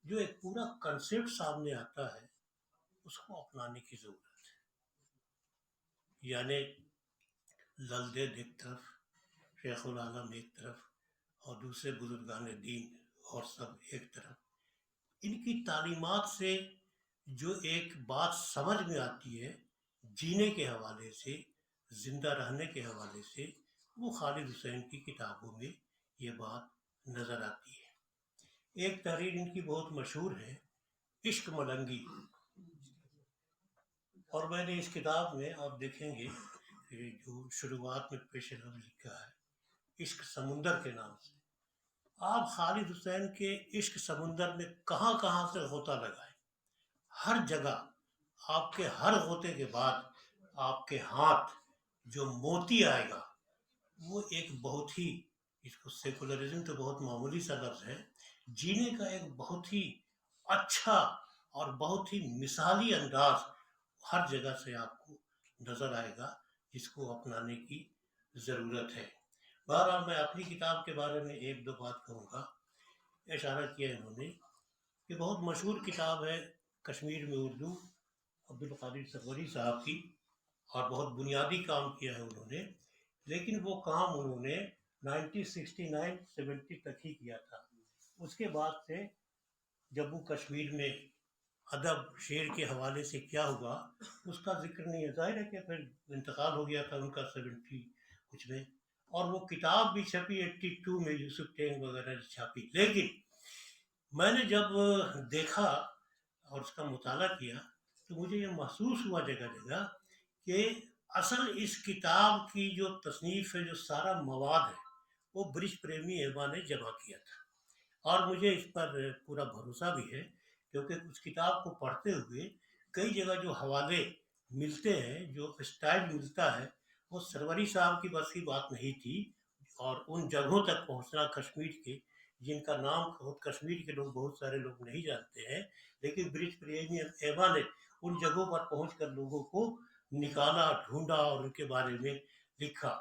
جو ایک پورا کنسیپٹ سامنے آتا ہے اس کو اپنانے کی ضرورت ہے۔ یعنی للدید ایک طرف، شیخ العالم ایک طرف، اور دوسرے بزرگان دین اور سب ایک طرف، ان کی تعلیمات سے جو ایک بات سمجھ میں آتی ہے جینے کے حوالے سے، زندہ رہنے کے حوالے سے، وہ خالد حسین کی کتابوں میں یہ بات نظر آتی ہے۔ ایک تحریر ان کی بہت مشہور ہے، عشق ملنگی، اور میں نے اس کتاب میں آپ دیکھیں گے کہ جو شروعات میں پیش نظر لکھا ہے عشق سمندر کے نام سے، آپ خالد حسین کے عشق سمندر میں کہاں کہاں سے غوطہ لگائیں، ہر جگہ آپ کے ہر غوطے کے بعد آپ کے ہاتھ جو موتی آئے گا وہ ایک بہت ہی، اس کو سیکولرزم تو بہت معمولی سا لفظ ہے، جینے کا ایک بہت ہی اچھا اور بہت ہی مثالی انداز ہر جگہ سے آپ کو نظر آئے گا، جس کو اپنانے کی ضرورت ہے۔ بہرحال میں اپنی کتاب کے بارے میں ایک دو بات کہوں گا۔ اشارہ کیا انہوں نے کہ بہت مشہور کتاب ہے کشمیر میں اردو، عبدالقادر صفوری صاحب کی، اور بہت بنیادی کام کیا ہے انہوں نے، لیکن وہ کام انہوں نے 1969-70 تک ہی کیا تھا۔ اس کے بعد سے جموں کشمیر میں ادب شعر کے حوالے سے کیا ہوا اس کا ذکر نہیں ہے۔ ظاہر ہے کہ پھر انتقال ہو گیا تھا ان کا 70 کچھ میں، اور وہ کتاب بھی چھپی 82 میں، یوسف ٹینگ وغیرہ چھاپی۔ لیکن میں نے جب دیکھا اور اس کا مطالعہ کیا تو مجھے یہ محسوس ہوا جگہ جگہ کہ اصل اس کتاب کی جو تصنیف ہے، جو سارا مواد ہے، وہ برج پریمی ایبا نے جمع کیا تھا، اور مجھے اس پر پورا بھروسہ بھی ہے، کیونکہ اس کتاب کو پڑھتے ہوئے کئی جگہ جو حوالے ملتے ہیں، جو اسٹائل ملتا ہے، وہ سروری صاحب کی بس کی بات نہیں تھی، اور ان جگہوں تک پہنچنا کشمیر کے جن کا نام خود کشمیر کے لوگ، بہت سارے لوگ نہیں جانتے ہیں، لیکن برج پریمی ایبا نے ان جگہوں پر پہنچ کر لوگوں کو نکالا، ڈھونڈا اور ان کے بارے میں لکھا۔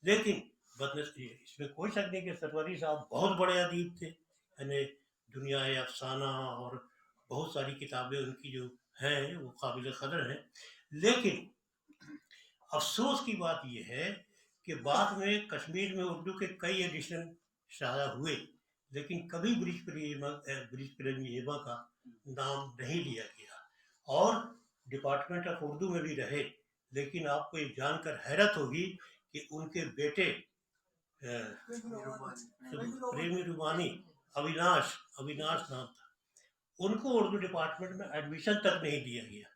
لیکن اس میں کوئی شک نہیں کہ سروری صاحب بہت بڑے ادیب تھے، یعنی دنیا افسانہ اور بہت ساری کتابیں ان کی جو ہیں وہ قابل قدر ہیں۔ لیکن افسوس کی بات یہ ہے کہ بعد میں کشمیر میں اردو کے کئی ایڈیشن شائع ہوئے، لیکن کبھی برج پریمی ایبا کا نام نہیں لیا گیا، اور ڈپارٹمنٹ آف اردو میں بھی رہے، لیکن آپ کو یہ جان کر حیرت ہوگی کہ ان کے بیٹے پریمی رومانی اویناش نام تھا، ان کو اردو ڈپارٹمنٹ میں ایڈمیشن تک نہیں دیا گیا،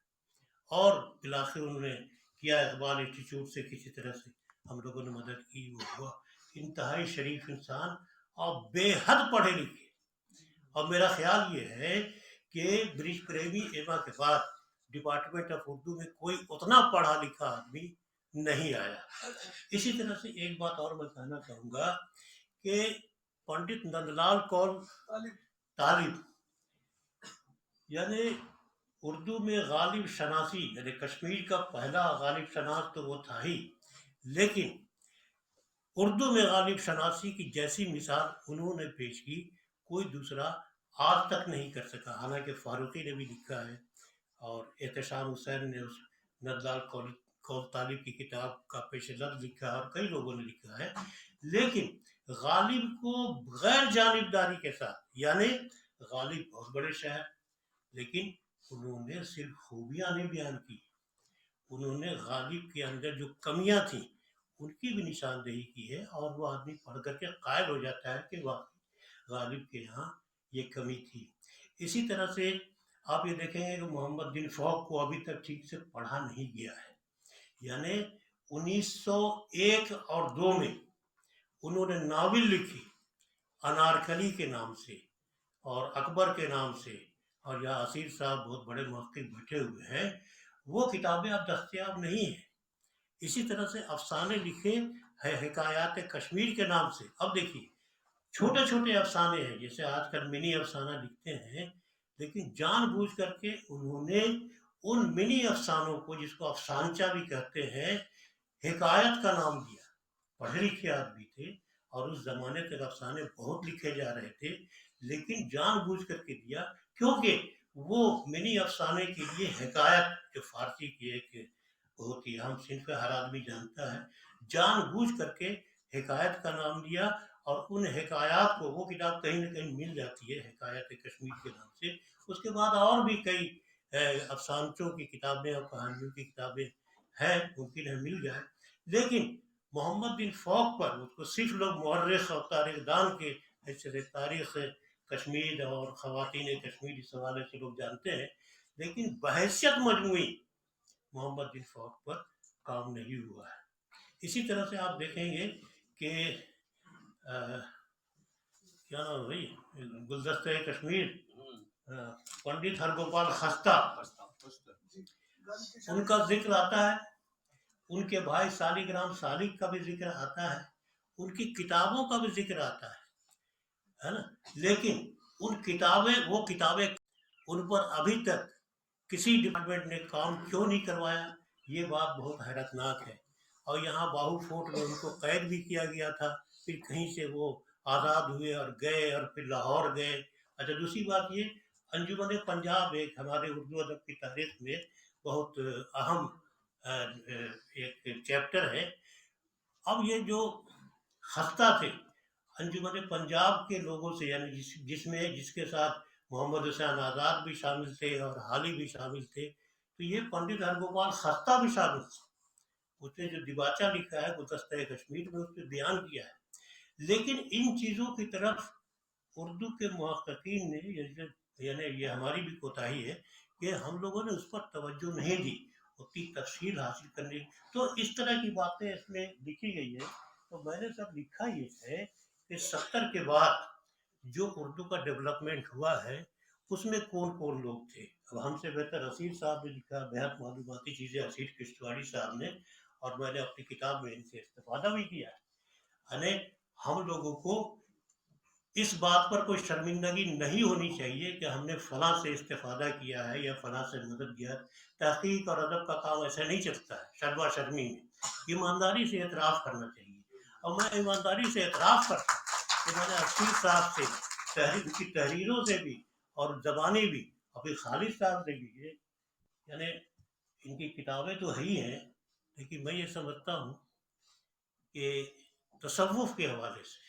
اور بلاخر انہوں نے کیا اقبال انسٹیٹیوٹ سے کسی طرح سے ہم لوگوں نے مدد کی، وہ ہوا۔ انتہائی شریف انسان اور بے حد پڑھے لکھے، اور میرا خیال یہ ہے کہ برج پریمی ایما کے بعد ڈپارٹمنٹ آف اردو میں کوئی اتنا پڑھا لکھا آدمی نہیں آیا۔ اسی طرح سے ایک بات اور میں کہنا چاہوں گا کہ پنڈت نند لال کول طالب، یعنی اردو میں غالب شناسی، یعنی کشمیر کا پہلا غالب شناس تو وہ تھا ہی، لیکن اردو میں غالب شناسی کی جیسی مثال انہوں نے پیش کی کوئی دوسرا آج تک نہیں کر سکا۔ حالانکہ فاروقی نے بھی لکھا ہے، اور احتشام حسین نے اس نند لال کول طالب کی کتاب کا پیش لفظ لکھا ہے، اور کئی لوگوں نے لکھا ہے، لیکن غالب کو غیر جانبداری کے ساتھ، یعنی غالب بہت بڑے شاعر، لیکن انہوں نے صرف خوبیاں نہیں بیان کی، انہوں نے غالب کے اندر جو کمیاں تھیں ان کی بھی نشاندہی کی ہے، اور وہ آدمی پڑھ کر کے قائل ہو جاتا ہے کہ واقعی غالب کے یہاں یہ کمی تھی۔ اسی طرح سے آپ یہ دیکھیں گے کہ محمد بن فوق کو ابھی تک ٹھیک سے پڑھا نہیں گیا ہے، یعنی 1901 اور 2 میں انہوں نے ناول لکھی انارکلی کے نام سے اور اکبر کے نام سے، اور یہاں اسیر صاحب بہت بڑے محقق بیٹھے ہوئے ہیں، وہ کتابیں اب دستیاب نہیں ہیں۔ اسی طرح سے افسانے لکھے ہیں حکایات کشمیر کے نام سے۔ اب دیکھیے چھوٹے چھوٹے افسانے ہیں، جیسے آج کل منی افسانہ لکھتے ہیں، لیکن جان بوجھ کر کے انہوں نے ان منی افسانوں کو، جس کو افسانچہ بھی کہتے ہیں، حکایت کا نام دیا۔ پڑھے لکھے آدمی تھے، اور اس زمانے تک افسانے بہت لکھے جا رہے تھے، لیکن جان بوجھ کر کے دیا، کیونکہ وہ منی افسانے کے لیے حکایت، جو فارسی کی ایک بہت ہی اہم صنف ہے، ہر آدمی جانتا ہے، جان بوجھ کر کے حکایت کا نام دیا، اور ان حکایات کو، وہ کتاب کہیں نہ کہیں مل جاتی ہے حکایت کشمیر کے نام سے۔ اس کے بعد اور بھی کئی افسانچوں کی کتابیں اور کہانیوں کی کتابیں ہیں، ممکن ہے مل جائے، لیکن محمد بن فوق پر اس کو صرف لوگ مورخ اور تاریخ دان کے حیثیت سے تاریخ کشمیر اور خواتین کشمیر اس حوالے سے لوگ جانتے ہیں، لیکن بحیثیت مجموعی محمد بن فوق پر کام نہیں ہوا ہے۔ اسی طرح سے آپ دیکھیں گے کہ کیا نام بھائی، گلدستہ کشمیر، پنڈت ہرگوپال خستہ، ان کا ذکر آتا ہے، ان کے بھائی سالک رام سالک کا بھی ذکر آتا ہے، ان کی کتابوں کا بھی ذکر آتا ہے نا، لیکن وہ کتابیں ان پر ابھی تک کسی ڈپارٹمنٹ نے کام کیوں نہیں کروایا، یہ بات بہت حیرتناک ہے۔ اور یہاں باہو فورٹ میں ان کو قید بھی کیا گیا تھا، پھر کہیں سے وہ آزاد ہوئے اور گئے، اور پھر لاہور گئے۔ اچھا، دوسری بات یہ، انجمن پنجاب ایک ہمارے اردو ادب کی تاریخ میں بہت اہم ایک چیپٹر ہے۔ اب یہ جو خستہ تھے انجمن پنجاب کے لوگوں سے، یعنی جس کے ساتھ محمد حسین آزاد بھی شامل تھے اور حالی بھی شامل تھے، تو یہ پنڈت ہرگوپال خستہ بھی شامل تھے۔ اس نے جو دیباچہ لکھا ہے گلدستہ کشمیر میں، اس پہ بیان کیا ہے، لیکن ان چیزوں کی طرف اردو کے محققین نے، یعنی یہ ہماری بھی کوتاہی ہے کہ ہم لوگوں نے اس پر توجہ نہیں دی اتنی تفصیل حاصل کرنے۔ تو اس طرح کی باتیں اس میں لکھی گئی ہے۔ تو میں نے سب لکھا یہ ہے کہ 70 کے بعد جو اردو کا ڈیولپمنٹ ہوا ہے، اس میں کون کون لوگ تھے۔ اب ہم سے بہتر اسیر صاحب نے لکھا، بہت معلوماتی چیزیں اسیر کشتواڑی صاحب نے، اور میں نے اپنی کتاب میں ان سے استفادہ بھی کیا ہے۔ یعنی ہم لوگوں کو اس بات پر کوئی شرمندگی نہیں ہونی چاہیے کہ ہم نے فلاں سے استفادہ کیا ہے یا فلاں سے مدد کیا۔ تحقیق اور ادب کا کام ایسے نہیں چلتا ہے شرما شرمی میں، ایمانداری سے اعتراف کرنا چاہیے۔ اور میں ایمانداری سے اعتراف کرتا ہوں کہ میں نے اسیر صاحب سے ان کی تحریروں سے بھی اور زبانی بھی، ابھی خالد صاحب سے بھی، یعنی ان کی کتابیں تو ہی ہیں، لیکن میں یہ سمجھتا ہوں کہ تصوف کے حوالے سے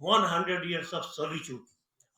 100 Years of Solitude।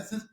SSP,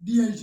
DIG।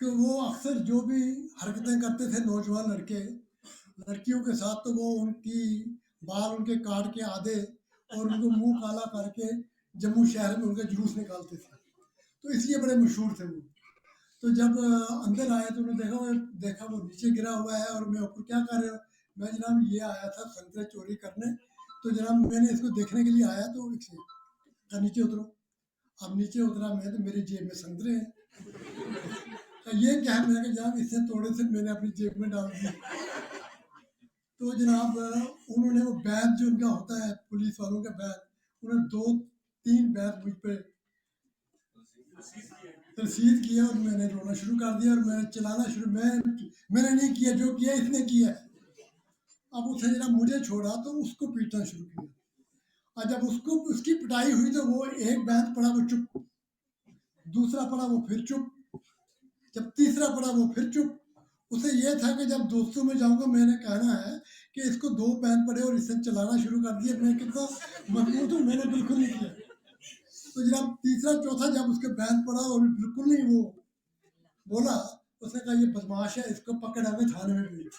کہ وہ اکثر جو بھی حرکتیں کرتے تھے نوجوان لڑکے لڑکیوں کے ساتھ، تو وہ ان کی بال ان کے کاٹ کے آدھے اور ان کو منہ کالا کر کے جموں شہر میں ان کا جلوس نکالتے تھے، تو اس لیے بڑے مشہور تھے وہ. تو جب اندر آئے تو انہوں نے دیکھا وہ نیچے گرا ہوا ہے اور میں اوپر کیا کر رہا ہوں. میں جناب یہ آیا تھا سنترے چوری کرنے، تو جناب میں نے اس کو دیکھنے کے لیے آیا تو نیچے اترو. اب نیچے اترا میں تو میری جیب میں سنترے ہیں. یہ کیا ہے، میں کہ جناب اس سے تھوڑے سے میں نے اپنی جیب میں ڈال دی. تو جناب انہوں نے وہ بیت جو ان کا ہوتا ہے پولیس والوں کا بیت، انہوں نے 2-3 بیت مجھ پہ ترسید کیا اور میں نے رونا شروع کر دیا اور میں نے چلانا شروع. میں نے نہیں کیا، جو کیا اس نے کیا. اب اس نے جناب مجھے چھوڑا تو اس کو پیٹنا شروع کیا. اور جب اس کی پٹائی ہوئی تو وہ ایک بیت پڑا وہ چپ، دوسرا پڑا وہ پھر چپ، جب تیسرا پڑا وہ پھر چپ. اسے یہ تھا کہ جب دوستوں میں جاؤں گا میں نے کہنا ہے کہ اس کو 2 بین پڑے اور اس نے چلانا شروع کر دیا. میں کتنا مضبوط ہوں، میں نے بالکل نہیں کیا. تو جناب تیسرا چوتھا جب اس کے بین پڑا اور بالکل نہیں وہ بولا، اس نے کہا یہ بدماش ہے، اس کو پکڑ ہمیں تھانے میں بھیج.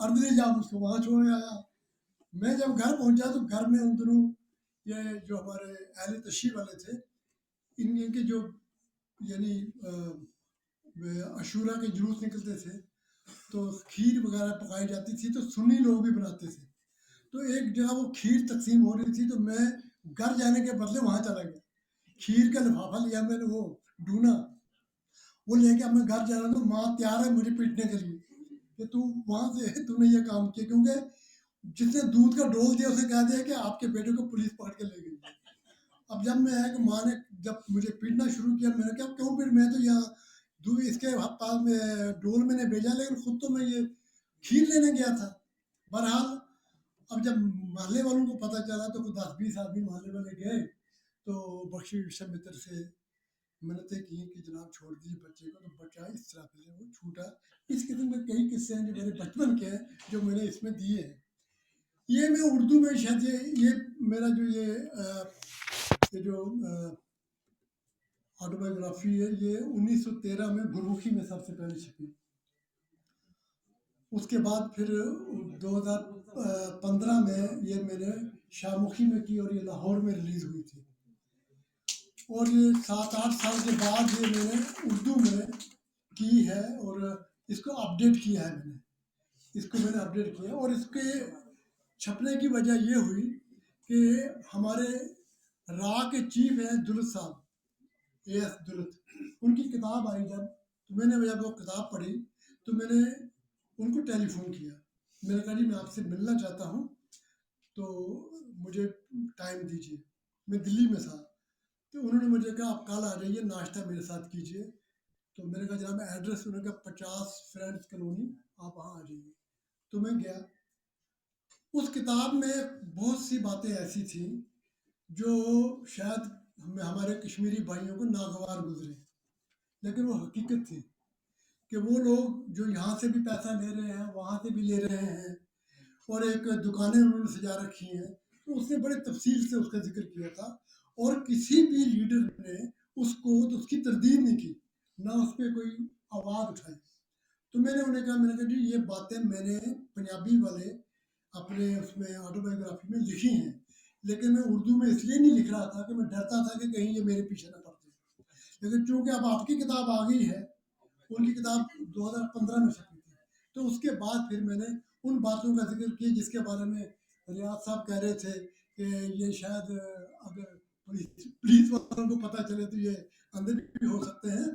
اردری جب اس کو وہاں چھوڑ آیا. میں جب گھر پہنچا تو گھر میں ان دنوں یہ جو ہمارے اہل تشریح والے تھے، ان کے جو یعنی عاشورہ کے جلوس نکلتے تھے تو کھیر وغیرہ پکائی جاتی تھی، تو سنی لوگ بھی بناتے تھے. تو ایک جگہ وہ کھیر تقسیم ہو رہی تھی تو میں گھر جانے کے بدلے وہاں چلا گیا. کھیر کا لفافہ لیا میں نے، وہ ڈھونڈا، وہ لے کے اب میں گھر جا رہا ہوں تو ماں تیار ہے مجھے پیٹنے کے لیے کہ تو وہاں سے تو نے یہ کام کیا، کیونکہ جس نے دودھ کا ڈول دیا اسے کہہ دیا کہ آپ کے بیٹے کو پولیس پکڑ کے لے گئی. اب جب میں آیا کہ ماں نے جب مجھے پیٹنا شروع کیا، میں نے کہا کیوں پیٹ، میں تو یہاں اس کے پاس میں ڈول میں نے بھیجا لیکن خود تو میں یہ کھیر لینے گیا تھا. بہرحال اب جب محلے والوں کو پتہ چلا تو 10-20 آدمی محلے والے گئے تو بخشی متر سے منتیں کی کہ جناب چھوڑ دیجیے بچے کو. تو بچہ اس طرح سے وہ چھوٹا. اس قسم کے کئی قصے ہیں جو میرے بچپن کے ہیں جو میں نے اس میں دیے ہیں. یہ میں اردو میں شاید یہ میرا جو یہ جو آٹوبایوگرافی ہے یہ 1913 میں گرمکھی میں سب سے پہلے چھپی. اس کے بعد پھر 2015 میں یہ میں نے شاہ مکھی میں کی اور یہ لاہور میں ریلیز ہوئی تھی. اور یہ 7-8 سال کے بعد یہ میں نے اردو میں کی ہے اور اس کو اپڈیٹ کیا ہے. میں نے اپڈیٹ کیا اور اس کے چھپنے کی وجہ یہ ہوئی کہ ہمارے را کے چیف ہیں دولت صاحب، AS دولت، ان کی کتاب آئی جب، تو میں نے جب وہ کتاب پڑھی تو میں نے ان کو ٹیلی فون کیا. میں نے کہا جی میں آپ سے ملنا چاہتا ہوں تو مجھے ٹائم دیجیے. میں دلی میں تھا تو انہوں نے مجھے کہا آپ کل آ جائیے، ناشتہ میرے ساتھ کیجیے. تو میں نے کہا جناب ایڈریس، انہوں نے کہا 50 فرینڈس کالونی، آپ وہاں آ جائیے. تو میں گیا. اس کتاب میں بہت سی باتیں ایسی تھیں جو شاید ہمارے کشمیری بھائیوں کو ناگوار گزرے، لیکن وہ حقیقت تھی کہ وہ لوگ جو یہاں سے بھی پیسہ لے رہے ہیں وہاں سے بھی لے رہے ہیں اور ایک دکانیں انہوں نے سجا رکھی ہیں. تو اس نے بڑے تفصیل سے اس کا ذکر کیا تھا اور کسی بھی لیڈر نے اس کی تردید نہیں کی، نہ اس پہ کوئی آواز اٹھائی. تو میں نے انہیں کہا جی یہ باتیں میں نے پنجابی والے اپنے اس میں آٹوبایوگرافی میں لکھی ہیں، لیکن میں اردو میں اس لیے نہیں لکھ رہا تھا کہ میں ڈرتا تھا کہ کہیں یہ میرے پیچھے نہ پڑتے. لیکن چونکہ اب آپ کی کتاب آ گئی ہے، ان کی کتاب 2015 میں چھپی تھی، تو اس کے بعد پھر میں نے ان باتوں کا ذکر کیا جس کے بارے میں ریاض صاحب کہہ رہے تھے کہ یہ شاید اگر پولیس والوں کو پتہ چلے تو یہ اندر بھی ہو سکتے ہیں.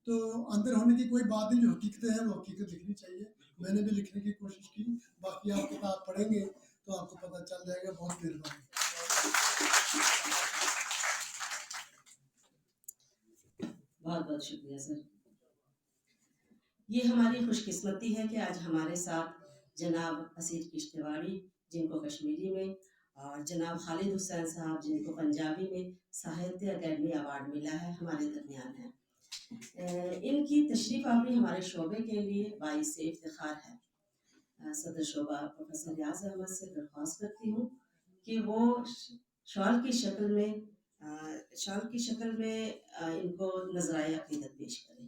تو اندر ہونے کی کوئی بات نہیں، جو حقیقتیں ہیں وہ حقیقت لکھنی چاہیے. میں نے بھی لکھنے کی کوشش کی. باقی آپ کتاب پڑھیں گے تو آپ کو پتہ چل جائے گا. بہت مہربانی. بہت بہت شکریہ سر. یہ ہماری خوش قسمتی ہے کہ آج ہمارے ساتھ جناب اسیر کشتواڑی جن کو کشمیری میں اور جناب خالد حسین صاحب جن کو پنجابی میں ساہتیہ اکیڈمی ایوارڈ ملا ہے ہمارے درمیان ہیں. ان کی تشریف آوری ہمارے شعبے کے لیے باعث افتخار ہے. صدر شعبہ پروفیسر ریاض احمد سے درخواست کرتی ہوں کہ وہ شال کی شکل میں ان کو نذرائے عقیدت پیش کریں.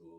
2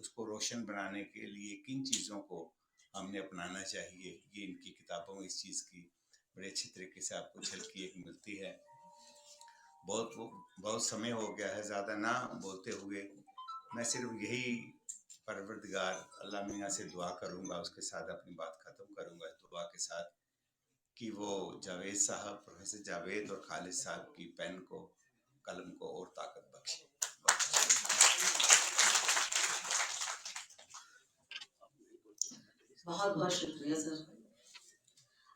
اس کو روشن بنانے کے لیے کن چیزوں کو ہم نے اپنانا چاہیے، یہ ان کی کتابوں میں اس چیز کی بڑے اچھی طریقے سے آپ کو جھلکی ایک ملتی ہے۔ بہت سمے ہو گیا ہے، زیادہ نہ بولتے ہوئے میں صرف یہی پروردگار اللہ میاں سے دعا کروں گا، اس کے ساتھ اپنی بات ختم کروں گا دعا کے ساتھ کہ وہ جاوید صاحب، پروفیسر جاوید اور خالد صاحب کی پین کو، قلم کو اور طاقت بخشے۔ بہت بہت شکریہ سر۔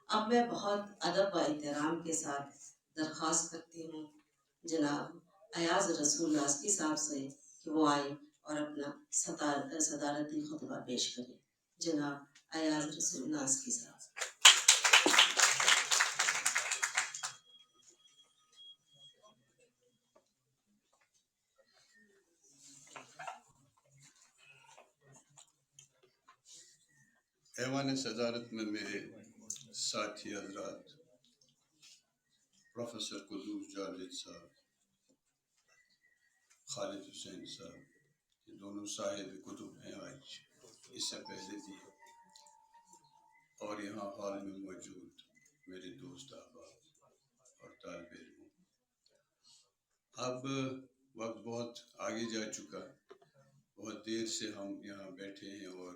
اب میں بہت ادب و احترام کے ساتھ درخواست کرتی ہوں جناب ایاز رسول ناسکی صاحب سے کہ وہ آئیں اور اپنا صدارتی خطبہ پیش کریں۔ جناب ایاز رسول ناسکی صاحب۔ ایوان صدارت میں میرے ساتھی حضرات، پروفیسر قدوس جاوید صاحب، خالد حسین صاحب، یہ دونوں صاحب کتب ہیں آج، اس سے پہلے بھی، اور یہاں ہال میں موجود میرے دوست احباب اور طالب علموں۔ اب وقت بہت آگے جا چکا، بہت دیر سے ہم یہاں بیٹھے ہیں اور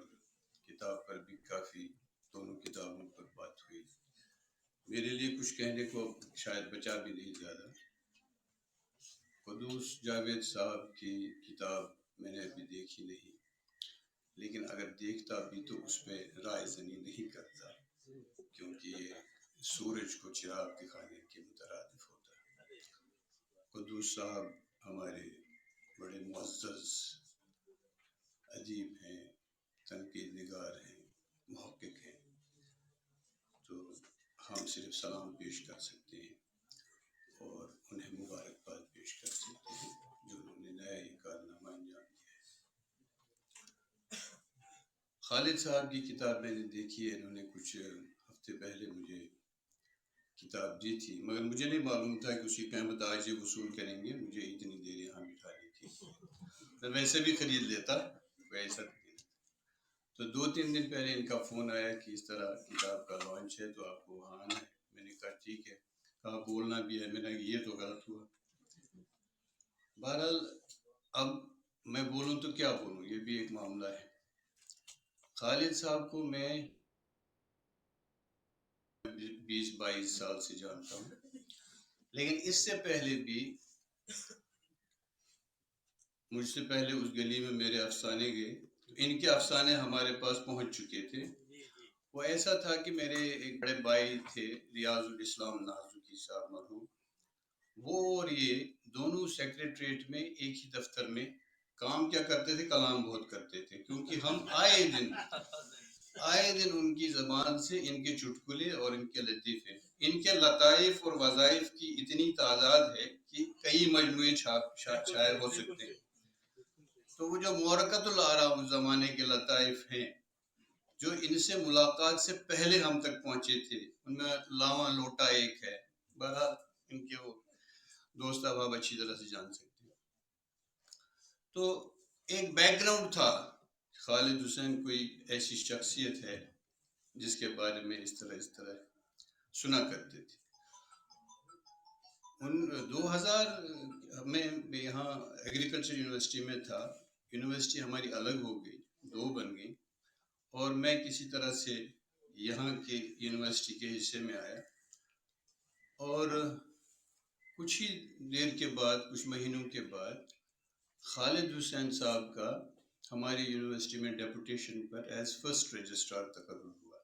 کتاب پر بھی کافی، دونوں کتابوں پر بات ہوئی۔ میرے لیے کچھ کہنے کو شاید بچا بھی نہیں زیادہ۔ قدوس جاوید صاحب کی کتاب میں نے ابھی دیکھی نہیں، لیکن اگر دیکھتا بھی تو اس پہ رائے زنی نہیں کرتا، کیونکہ یہ سورج کو چراغ دکھانے کے مترادف ہوتا ہے۔ قدوس صاحب ہمارے بڑے معزز ادیب ہیں، تنقید نگار ہیں، محقق ہیں، تو ہم صرف سلام پیش کر سکتے ہیں اور انہیں مبارکباد پیش کر سکتے ہیں جو انہوں نے نیا یہ کارنامہ انجام دیا ہے۔ خالد صاحب کی کتاب میں نے دیکھی ہے، انہوں نے کچھ ہفتے پہلے مجھے کتاب دی تھی، مگر مجھے نہیں معلوم تھا کہ اس کی قیمت آج یہ وصول کریں گے، مجھے اتنی دیر یہاں بٹھانی تھی، میں ویسے بھی خرید لیتا، ویسا تو 2-3 دن پہلے ان کا فون آیا کہ اس طرح کتاب کا لانچ ہے تو آپ کو وہاں آنا ہے۔ میں نے کہا ٹھیک ہے، کہا بولنا بھی ہے، میں نے کہا یہ تو غلط ہوا۔ بہرحال اب میں بولوں تو کیا بولوں، یہ بھی ایک معاملہ ہے۔ خالد صاحب کو میں 20-22 سال سے جانتا ہوں، لیکن اس سے پہلے بھی مجھ سے پہلے اس گلی میں میرے افسانے گئے، ان کے افسانے ہمارے پاس پہنچ چکے تھے۔ وہ ایسا تھا کہ میرے ایک بڑے بھائی تھے ریاض الاسلام نازکی صاحب مرحوم، وہ اور یہ دونوں سیکریٹریٹ میں ایک ہی دفتر میں کام کیا کرتے تھے، کلام بہت کرتے تھے، کیونکہ ہم آئے دن ان کی زبان سے ان کے چٹکلے اور ان کے لطیفے، ان کے لطائف اور وظائف کی اتنی تعداد ہے کہ کئی مجموعے شائع ہو سکتے ہیں۔ تو وہ جو مورکت الآراء اس زمانے کے لطائف ہیں جو ان سے ملاقات سے پہلے ہم تک پہنچے تھے، ان میں لاواں لوٹا ایک ہے، بہرحال ان کے وہ دوست احباب اچھی طرح سے جان سکتے ہیں۔ تو ایک بیک گراؤنڈ تھا، خالد حسین کوئی ایسی شخصیت ہے جس کے بارے میں اس طرح سنا کرتے تھے۔ 2000 میں یہاں ایگریکلچر یونیورسٹی میں تھا، یونیورسٹی ہماری الگ ہو گئی، 2 بن گئی، اور میں کسی طرح سے یہاں کے یونیورسٹی کے حصے میں آیا، اور کچھ ہی دیر کے بعد، کچھ مہینوں کے بعد خالد حسین صاحب کا ہماری یونیورسٹی میں ڈیپوٹیشن پر ایز فرسٹ رجسٹرار تقرر ہوا،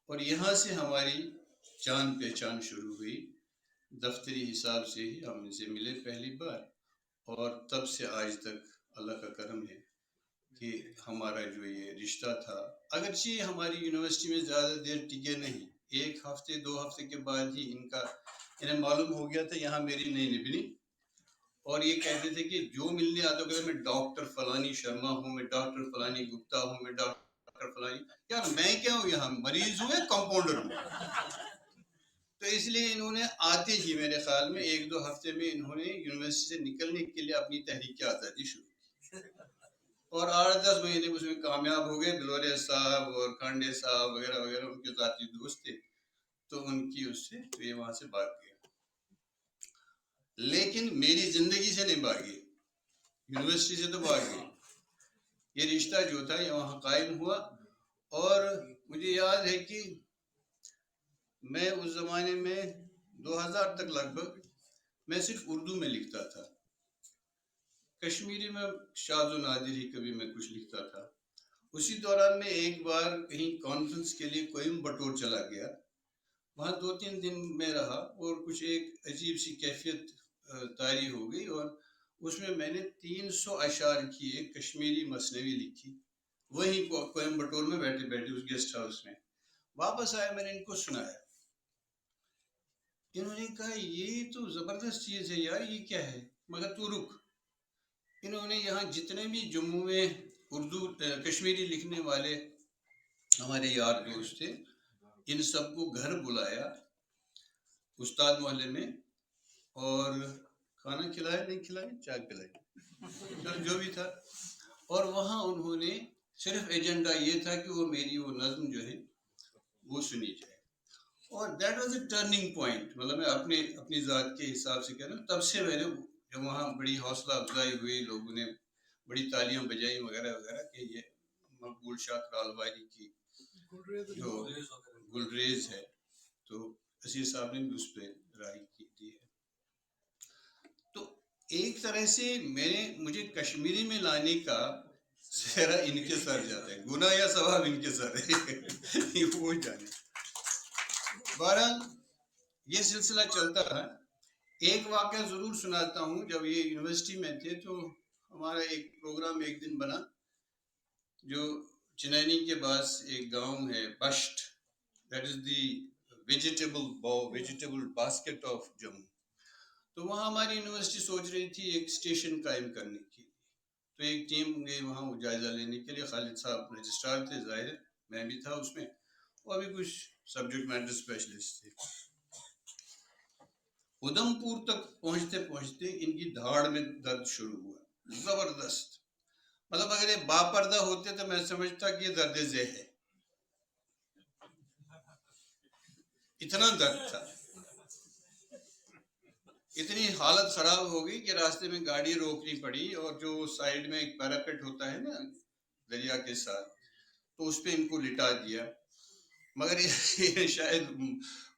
اور یہاں سے ہماری جان پہچان شروع ہوئی۔ دفتری حساب سے ہی ہم ان سے ملے پہلی بار، اور تب سے آج تک اللہ کا کرم ہے کہ ہمارا جو یہ رشتہ تھا، اگرچہ ہماری یونیورسٹی میں زیادہ دیر ٹکے نہیں، 1 ہفتے 2 ہفتے کے بعد ہی انہیں معلوم ہو گیا تھا یہاں میری نہیں نبھنی، اور یہ کہتے تھے کہ جو ملنے آتا ہے میں ڈاکٹر فلانی شرما ہوں، میں ڈاکٹر فلانی گپتا ہوں، میں ڈاکٹر فلانی، یار میں کیا ہوں یہاں، مریض ہوں یا کمپاؤنڈر ہوں؟ تو اس لیے انہوں نے آتے ہی میرے خیال میں 1-2 ہفتے میں انہوں نے یونیورسٹی سے نکلنے کے لیے اپنی تحریک آزادی شروع کی، اور 8-10 مہینے اس میں کامیاب ہو گئے. بلوریا صاحب اور کھانڈے صاحب وغیرہ وغیرہ ان کے ذاتی دوست تھے, تو ان کی اس سے تو یہ وہاں سے بھاگ گیا. لیکن میری زندگی سے نہیں بھاگی, یونیورسٹی سے تو بھاگ گئی. یہ رشتہ جو تھا یہ وہاں قائم ہوا. اور مجھے یاد ہے کہ میں اس زمانے میں 2000 تک لگ بھگ میں صرف اردو میں لکھتا تھا. کشمیری میں شاذ و نادر ہی کبھی میں کچھ لکھتا تھا. اسی دوران میں ایک بار کہیں کانفرنس کے لیے کوئمبٹور چلا گیا. وہاں 2-3 دن میں رہا اور کچھ ایک عجیب سی کیفیت طاری ہو گئی, اور اس میں نے 300 اشعار کی ایک کشمیری مثنوی لکھی وہیں کوئمبٹور میں بیٹھے بیٹھے اس گیسٹ ہاؤس میں. واپس آیا, میں نے ان کو سنایا. انہوں نے کہا یہ تو زبردست چیز ہے یار, یہ کیا ہے, مگر تو رک. انہوں نے یہاں جتنے بھی جموں میں اردو کشمیری لکھنے والے ہمارے یار دوست تھے, ان سب کو گھر بلایا استاد محلے میں, اور کھانا کھلایا, نہیں کھلایا, چائے پلائی, جو بھی تھا. اور وہاں انہوں نے صرف ایجنڈا یہ تھا کہ وہ میری وہ نظم جو ہے وہ سنی جائے. اور that was a turning point. مطلب میں اپنی ذات کے حساب سے کہہ رہا ہوں, تب سے میں نے جب وہاں بڑی حوصلہ افزائی ہوئی, لوگوں نے بڑی تالیاں بجائی وغیرہ وغیرہ, کہ یہ مقبول شاہ کرالواری کی جو گلریز ہے, تو اسیر صاحب نے بھی اس پہ رائے کی دی ہے. تو ایک طرح سے مجھے کشمیری میں لانے کا سہرا ان کے سر جاتا ہے, گناہ یا ثواب ان کے سر ہے, وہ جانے. بہرحال یہ سلسلہ چلتا رہا. ایک واقعہ ضرور سناتا ہوں. جب یہ یونیورسٹی میں تھے تو ہمارا ایک پروگرام ایک دن بنا, جو چنینی کے پاس ایک گاؤں ہے Bisht, that is the vegetable basket of Jammu. تو وہاں ہماری یونیورسٹی سوچ رہی تھی ایک اسٹیشن قائم کرنے کی. تو ایک ٹیم گئی وہاں وہ جائزہ لینے کے لیے. خالد صاحب رجسٹرار تھے, ظاہر ہے میں بھی تھا اس میں, اور بھی کچھ سبجیکٹ میٹر اسپیشلسٹ تھے. ادھم پور تک پہنچتے پہنچتے ان کی دھاڑ میں درد شروع ہوا, زبردست. مطلب اگر یہ باپردہ ہوتے تو میں سمجھتا کہ یہ درد ذہ ہے, اتنا درد تھا. اتنی حالت خراب ہو گئی کہ راستے میں گاڑی روکنی پڑی, اور جو سائیڈ میں ایک پیراپٹ ہوتا ہے نا دریا کے ساتھ, تو اس پہ ان کو لٹا دیا. مگر یہ شاید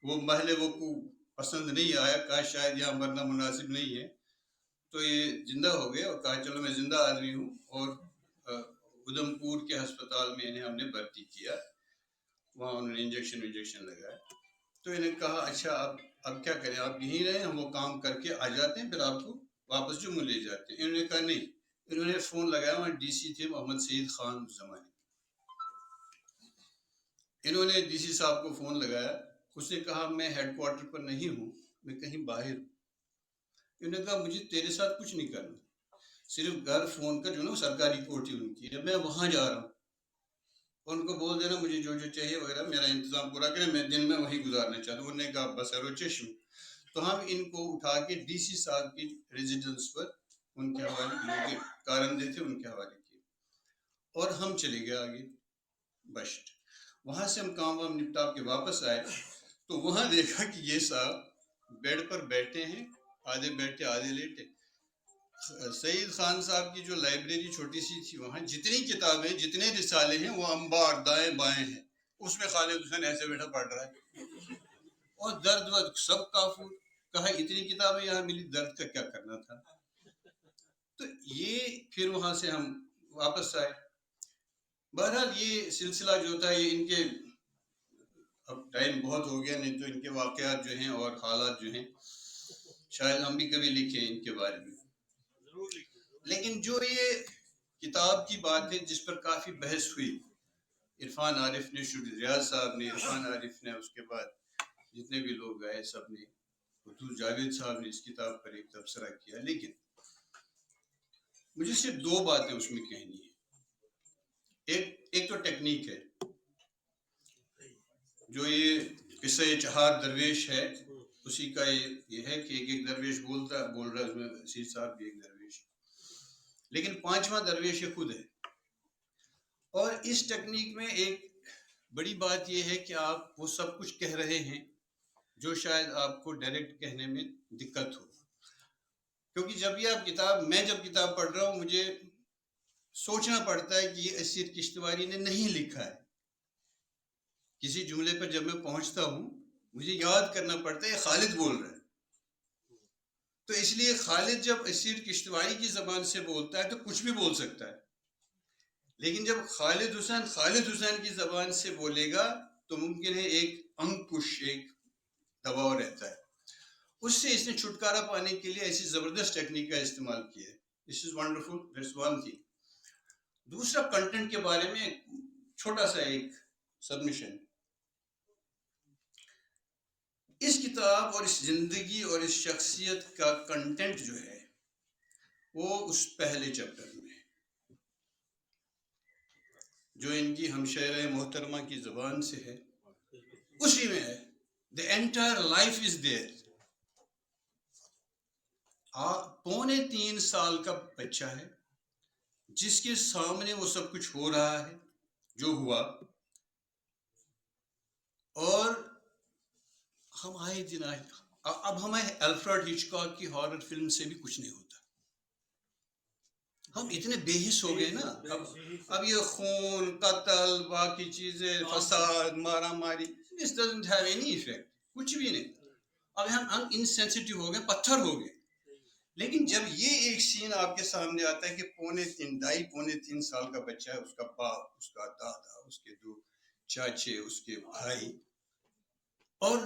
وہ محل وقوع پسند نہیں آیا, کہا شاید یہاں مرنا مناسب نہیں ہے, تو یہ زندہ ہو گئے اور کہا چلو میں زندہ آدمی ہوں. اور ادھم پور کے ہسپتال میں انہیں ہم نے بھرتی کیا. وہاں انہوں نے انجیکشن لگایا. تو انہیں کہا اچھا اب کیا کریں, آپ یہیں رہیں, ہم وہ کام کر کے آ جاتے ہیں, پھر آپ کو واپس جموں لے جاتے ہیں. انہوں نے کہا نہیں. انہوں نے فون لگایا, وہاں ڈی سی تھے محمد سعید خان اس زمانے. انہوں نے ڈی سی صاحب کو فون لگایا. اس نے کہا میں ہیڈ کوارٹر پر نہیں ہوں, میں کہیں باہر ہوں. انہوں نے کہا مجھے تیرے ساتھ کچھ نہیں کرنا, صرف گھر فون کر, جو نا سرکاری کوٹھی ان کی ہے, میں وہاں جا رہا ہوں, ان کو بول دینا مجھے جو چاہیے وغیرہ, میرا انتظام پورا کریں, میں دن میں وہیں گزارنا چاہتا ہوں. انہوں نے کہا بسر و چشم. تو ہم ان کو اٹھا کے ڈی سی صاحب کی ریزیڈنس پر ان کے حوالے, جو کارندے تھے ان کے حوالے کیے, اور ہم چلے گئے آگے بشٹ. وہاں سے ہم کام وام نپٹا کے واپس آئے, تو وہاں دیکھا کہ یہ صاحب بیڈ پر بیٹھے ہیں, آدھے بیٹھے آدھے لیٹے. سعید خان صاحب کی جو لائبریری چھوٹی سی تھی, وہاں جتنی کتابیں جتنے رسالے ہیں وہ انبار دائیں بائیں ہیں, اس میں خالد حسین ایسے بیٹھا پڑھ رہا ہے, اور درد ورد سب کافور. کہا اتنی کتابیں یہاں ملی, درد کا کیا کرنا تھا. تو یہ پھر وہاں سے ہم واپس آئے. بہرحال یہ سلسلہ جو تھا یہ ان کے, اب ٹائم بہت ہو گیا, نہیں تو ان کے واقعات جو ہیں اور حالات جو ہیں شاید ہم بھی کبھی لکھیں ان کے بارے میں. لیکن جو یہ کتاب کی بات ہے جس پر کافی بحث ہوئی, عرفان عارف نے, ریاض صاحب نے, عرفان عارف نے, اس کے بعد جتنے بھی لوگ آئے سب نے, جاوید صاحب نے اس کتاب پر ایک تبصرہ کیا. لیکن مجھے صرف 2 باتیں اس میں کہنی ہیں. ایک تو ٹیکنیک ہے, جو یہ قصہ چہار درویش ہے, اسی کا یہ ہے کہ ایک درویش بول رہا ہے, اس میں اسیر صاحب بھی ایک درویش ہے, لیکن 5واں درویش یہ خود ہے. اور اس ٹیکنیک میں ایک بڑی بات یہ ہے کہ آپ وہ سب کچھ کہہ رہے ہیں جو شاید آپ کو ڈائریکٹ کہنے میں دقت ہو، کیونکہ میں جب کتاب پڑھ رہا ہوں مجھے سوچنا پڑتا ہے کہ یہ اسیر کشتواری نے نہیں لکھا ہے. کسی جملے پر جب میں پہنچتا ہوں مجھے یاد کرنا پڑتا ہے یہ خالد بول رہا ہے. تو اس لیے خالد جب اسیر کشتواری کی زبان سے بولتا ہے تو کچھ بھی بول سکتا ہے، لیکن جب خالد حسین کی زبان سے بولے گا تو ممکن ہے ایک انکش، ایک دباؤ رہتا ہے. اس سے اس نے چھٹکارا پانے کے لیے ایسی زبردست ٹیکنیک کا استعمال کیا ہے. This is wonderful. That's one thing. دوسرا کنٹینٹ کے بارے میں چھوٹا سا ایک سبمیشن. اس کتاب اور اس زندگی اور اس شخصیت کا کنٹینٹ جو ہے وہ اس پہلے چیپٹر میں ہے جو ان کی ہمشہرہ محترمہ کی زبان سے ہے، اسی میں ہے. The entire life is there. 2.25 سال کا بچہ ہے جس کے سامنے وہ سب کچھ ہو رہا ہے جو ہوا، اور ہم آئے دن اب ہمیں الفریڈ ہچکاک کی ہارر فلم سے بھی کچھ نہیں ہوتا. ہم اتنے بے حس ہو گئے نا. اب یہ خون، قتل، باقی چیزیں، فساد، مارا ماری، this doesn't have any effect. کچھ بھی نہیں. اب ہم انسینسٹیو ہو گئے، پتھر ہو گئے. لیکن جب یہ ایک سین آپ کے سامنے آتا ہے کہ 2.5 سال کا بچہ ہے، اس کا باپ، اس کا دادا، اس کے 2 چاچے، اس کے بھائی، اور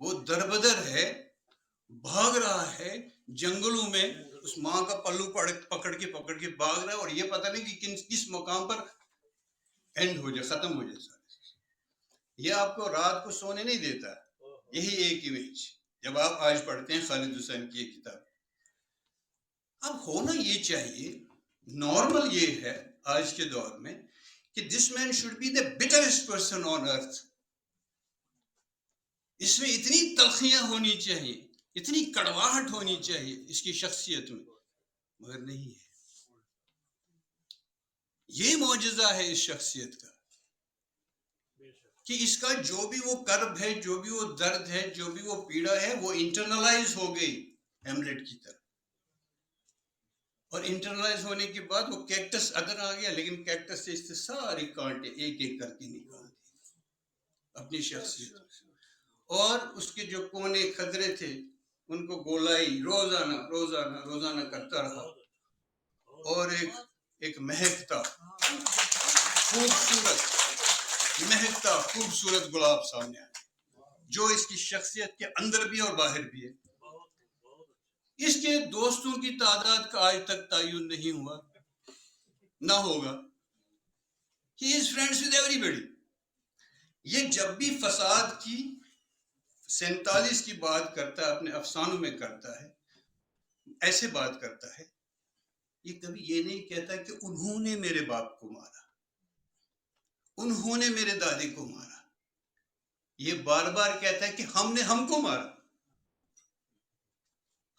وہ دربدر ہے، بھاگ رہا ہے جنگلوں میں، اس ماں کا پلو پکڑ کے بھاگ رہا ہے، اور یہ پتہ نہیں کہ کس مقام پر اینڈ ہو جائے، ختم ہو جائے. یہ آپ کو رات کو سونے نہیں دیتا. یہی ایک امیج جب آپ آج پڑھتے ہیں خالد حسین کی یہ کتاب. اب ہونا یہ چاہیے، نارمل یہ ہے آج کے دور میں کہ this man should be the bitterest person on earth. اس میں اتنی تلخیاں ہونی چاہیے، اتنی کڑواہٹ ہونی چاہیے اس کی شخصیت میں، مگر نہیں ہے. یہ معجزہ ہے اس شخصیت کا کہ اس کا جو بھی وہ کرب ہے، جو بھی وہ درد ہے، جو بھی وہ پیڑا ہے، وہ انٹرنلائز ہو گئی ہیملیٹ کی طرح. اور انٹرنلائز ہونے کے بعد وہ کیکٹس ادھر آ گیا، لیکن کیکٹس سے اس سے سارے کانٹے ایک ایک کر کے نکال دیے اپنی شخصیت سے. اور اس کے جو کونے خدرے تھے ان کو گولائی روزانہ کرتا رہا، اور ایک مہکتا خوبصورت گلاب سامنے آیا جو اس کی شخصیت کے اندر بھی اور باہر بھی ہے. اس کے دوستوں کی تعداد کا آج تک تعین نہیں ہوا، نہ ہوگا. He is friends with everybody. یہ جب بھی فساد کی 47 کی بات کرتا ہے، اپنے افسانوں میں کرتا ہے، ایسے بات کرتا ہے، یہ کبھی یہ نہیں کہتا کہ انہوں نے میرے باپ کو مارا، انہوں نے میرے دادی کو مارا. یہ بار بار کہتا ہے کہ ہم نے ہم کو مارا،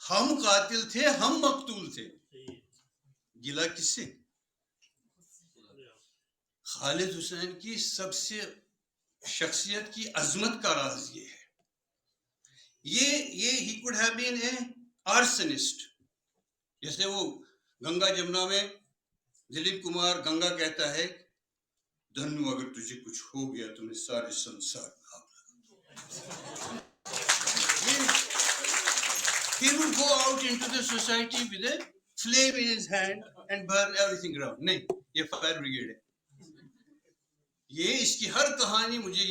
ہم قاتل تھے، ہم مقتول تھے. گلا کس سے؟ خالد حسین کی سب سے شخصیت کی عظمت کا راز یہ ہے. یہ he could have been a arsonist. جیسے وہ گنگا جمنا میں دلیپ کمار گنگا کہتا ہے، دھنو اگر تجھے کچھ ہو گیا تو میں سارے سنسار میں آگ لگا. He would go out into the society with a flame in his hand and burn everything around. نہیں، یہ فائر بریگیڈ ہے. یہ اس کی ہر کہانی مجھے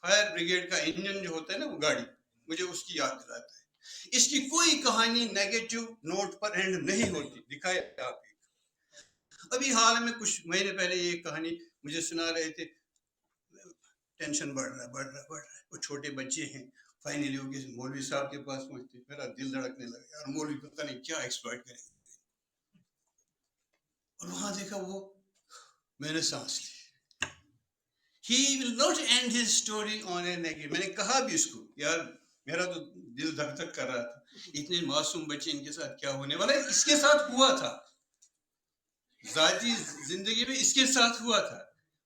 فائر بریگیڈ کا انجن جو ہوتا ہے نا، وہ گاڑی، مجھے اس کی یاد دلاتا ہے. اس کی کوئی کہانی نیگیٹو نوٹ پر اینڈ نہیں ہوتی. دکھائے آپ ابھی حال میں کچھ مہینے پہلے یہ کہانی مجھے سنا رہے تھے، ٹینشن بڑھ رہا ہے. وہ چھوٹے بچے ہیں، فائنلی وہ کسی مولوی صاحب کے پاس پہنچتے، میرا دل دھڑکنے لگا، یار مولوی پتہ نہیں کیا ایکسپلائٹ کریں گے. اور وہاں دیکھا وہ، میں نے سانس لی. He will not end his story on a negative. میں نے کہا بھی اس کو، یار میرا تو دل دھک دھک کر رہا تھا، اتنے معصوم بچے، ان کے ساتھ کیا ہونے والا ہے. اس کے ساتھ ہوا تھا، ذاتی زندگی میں اس کے ساتھ ہوا تھا.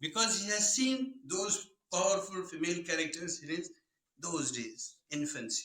because he has seen those powerful female characters in his those days infancy,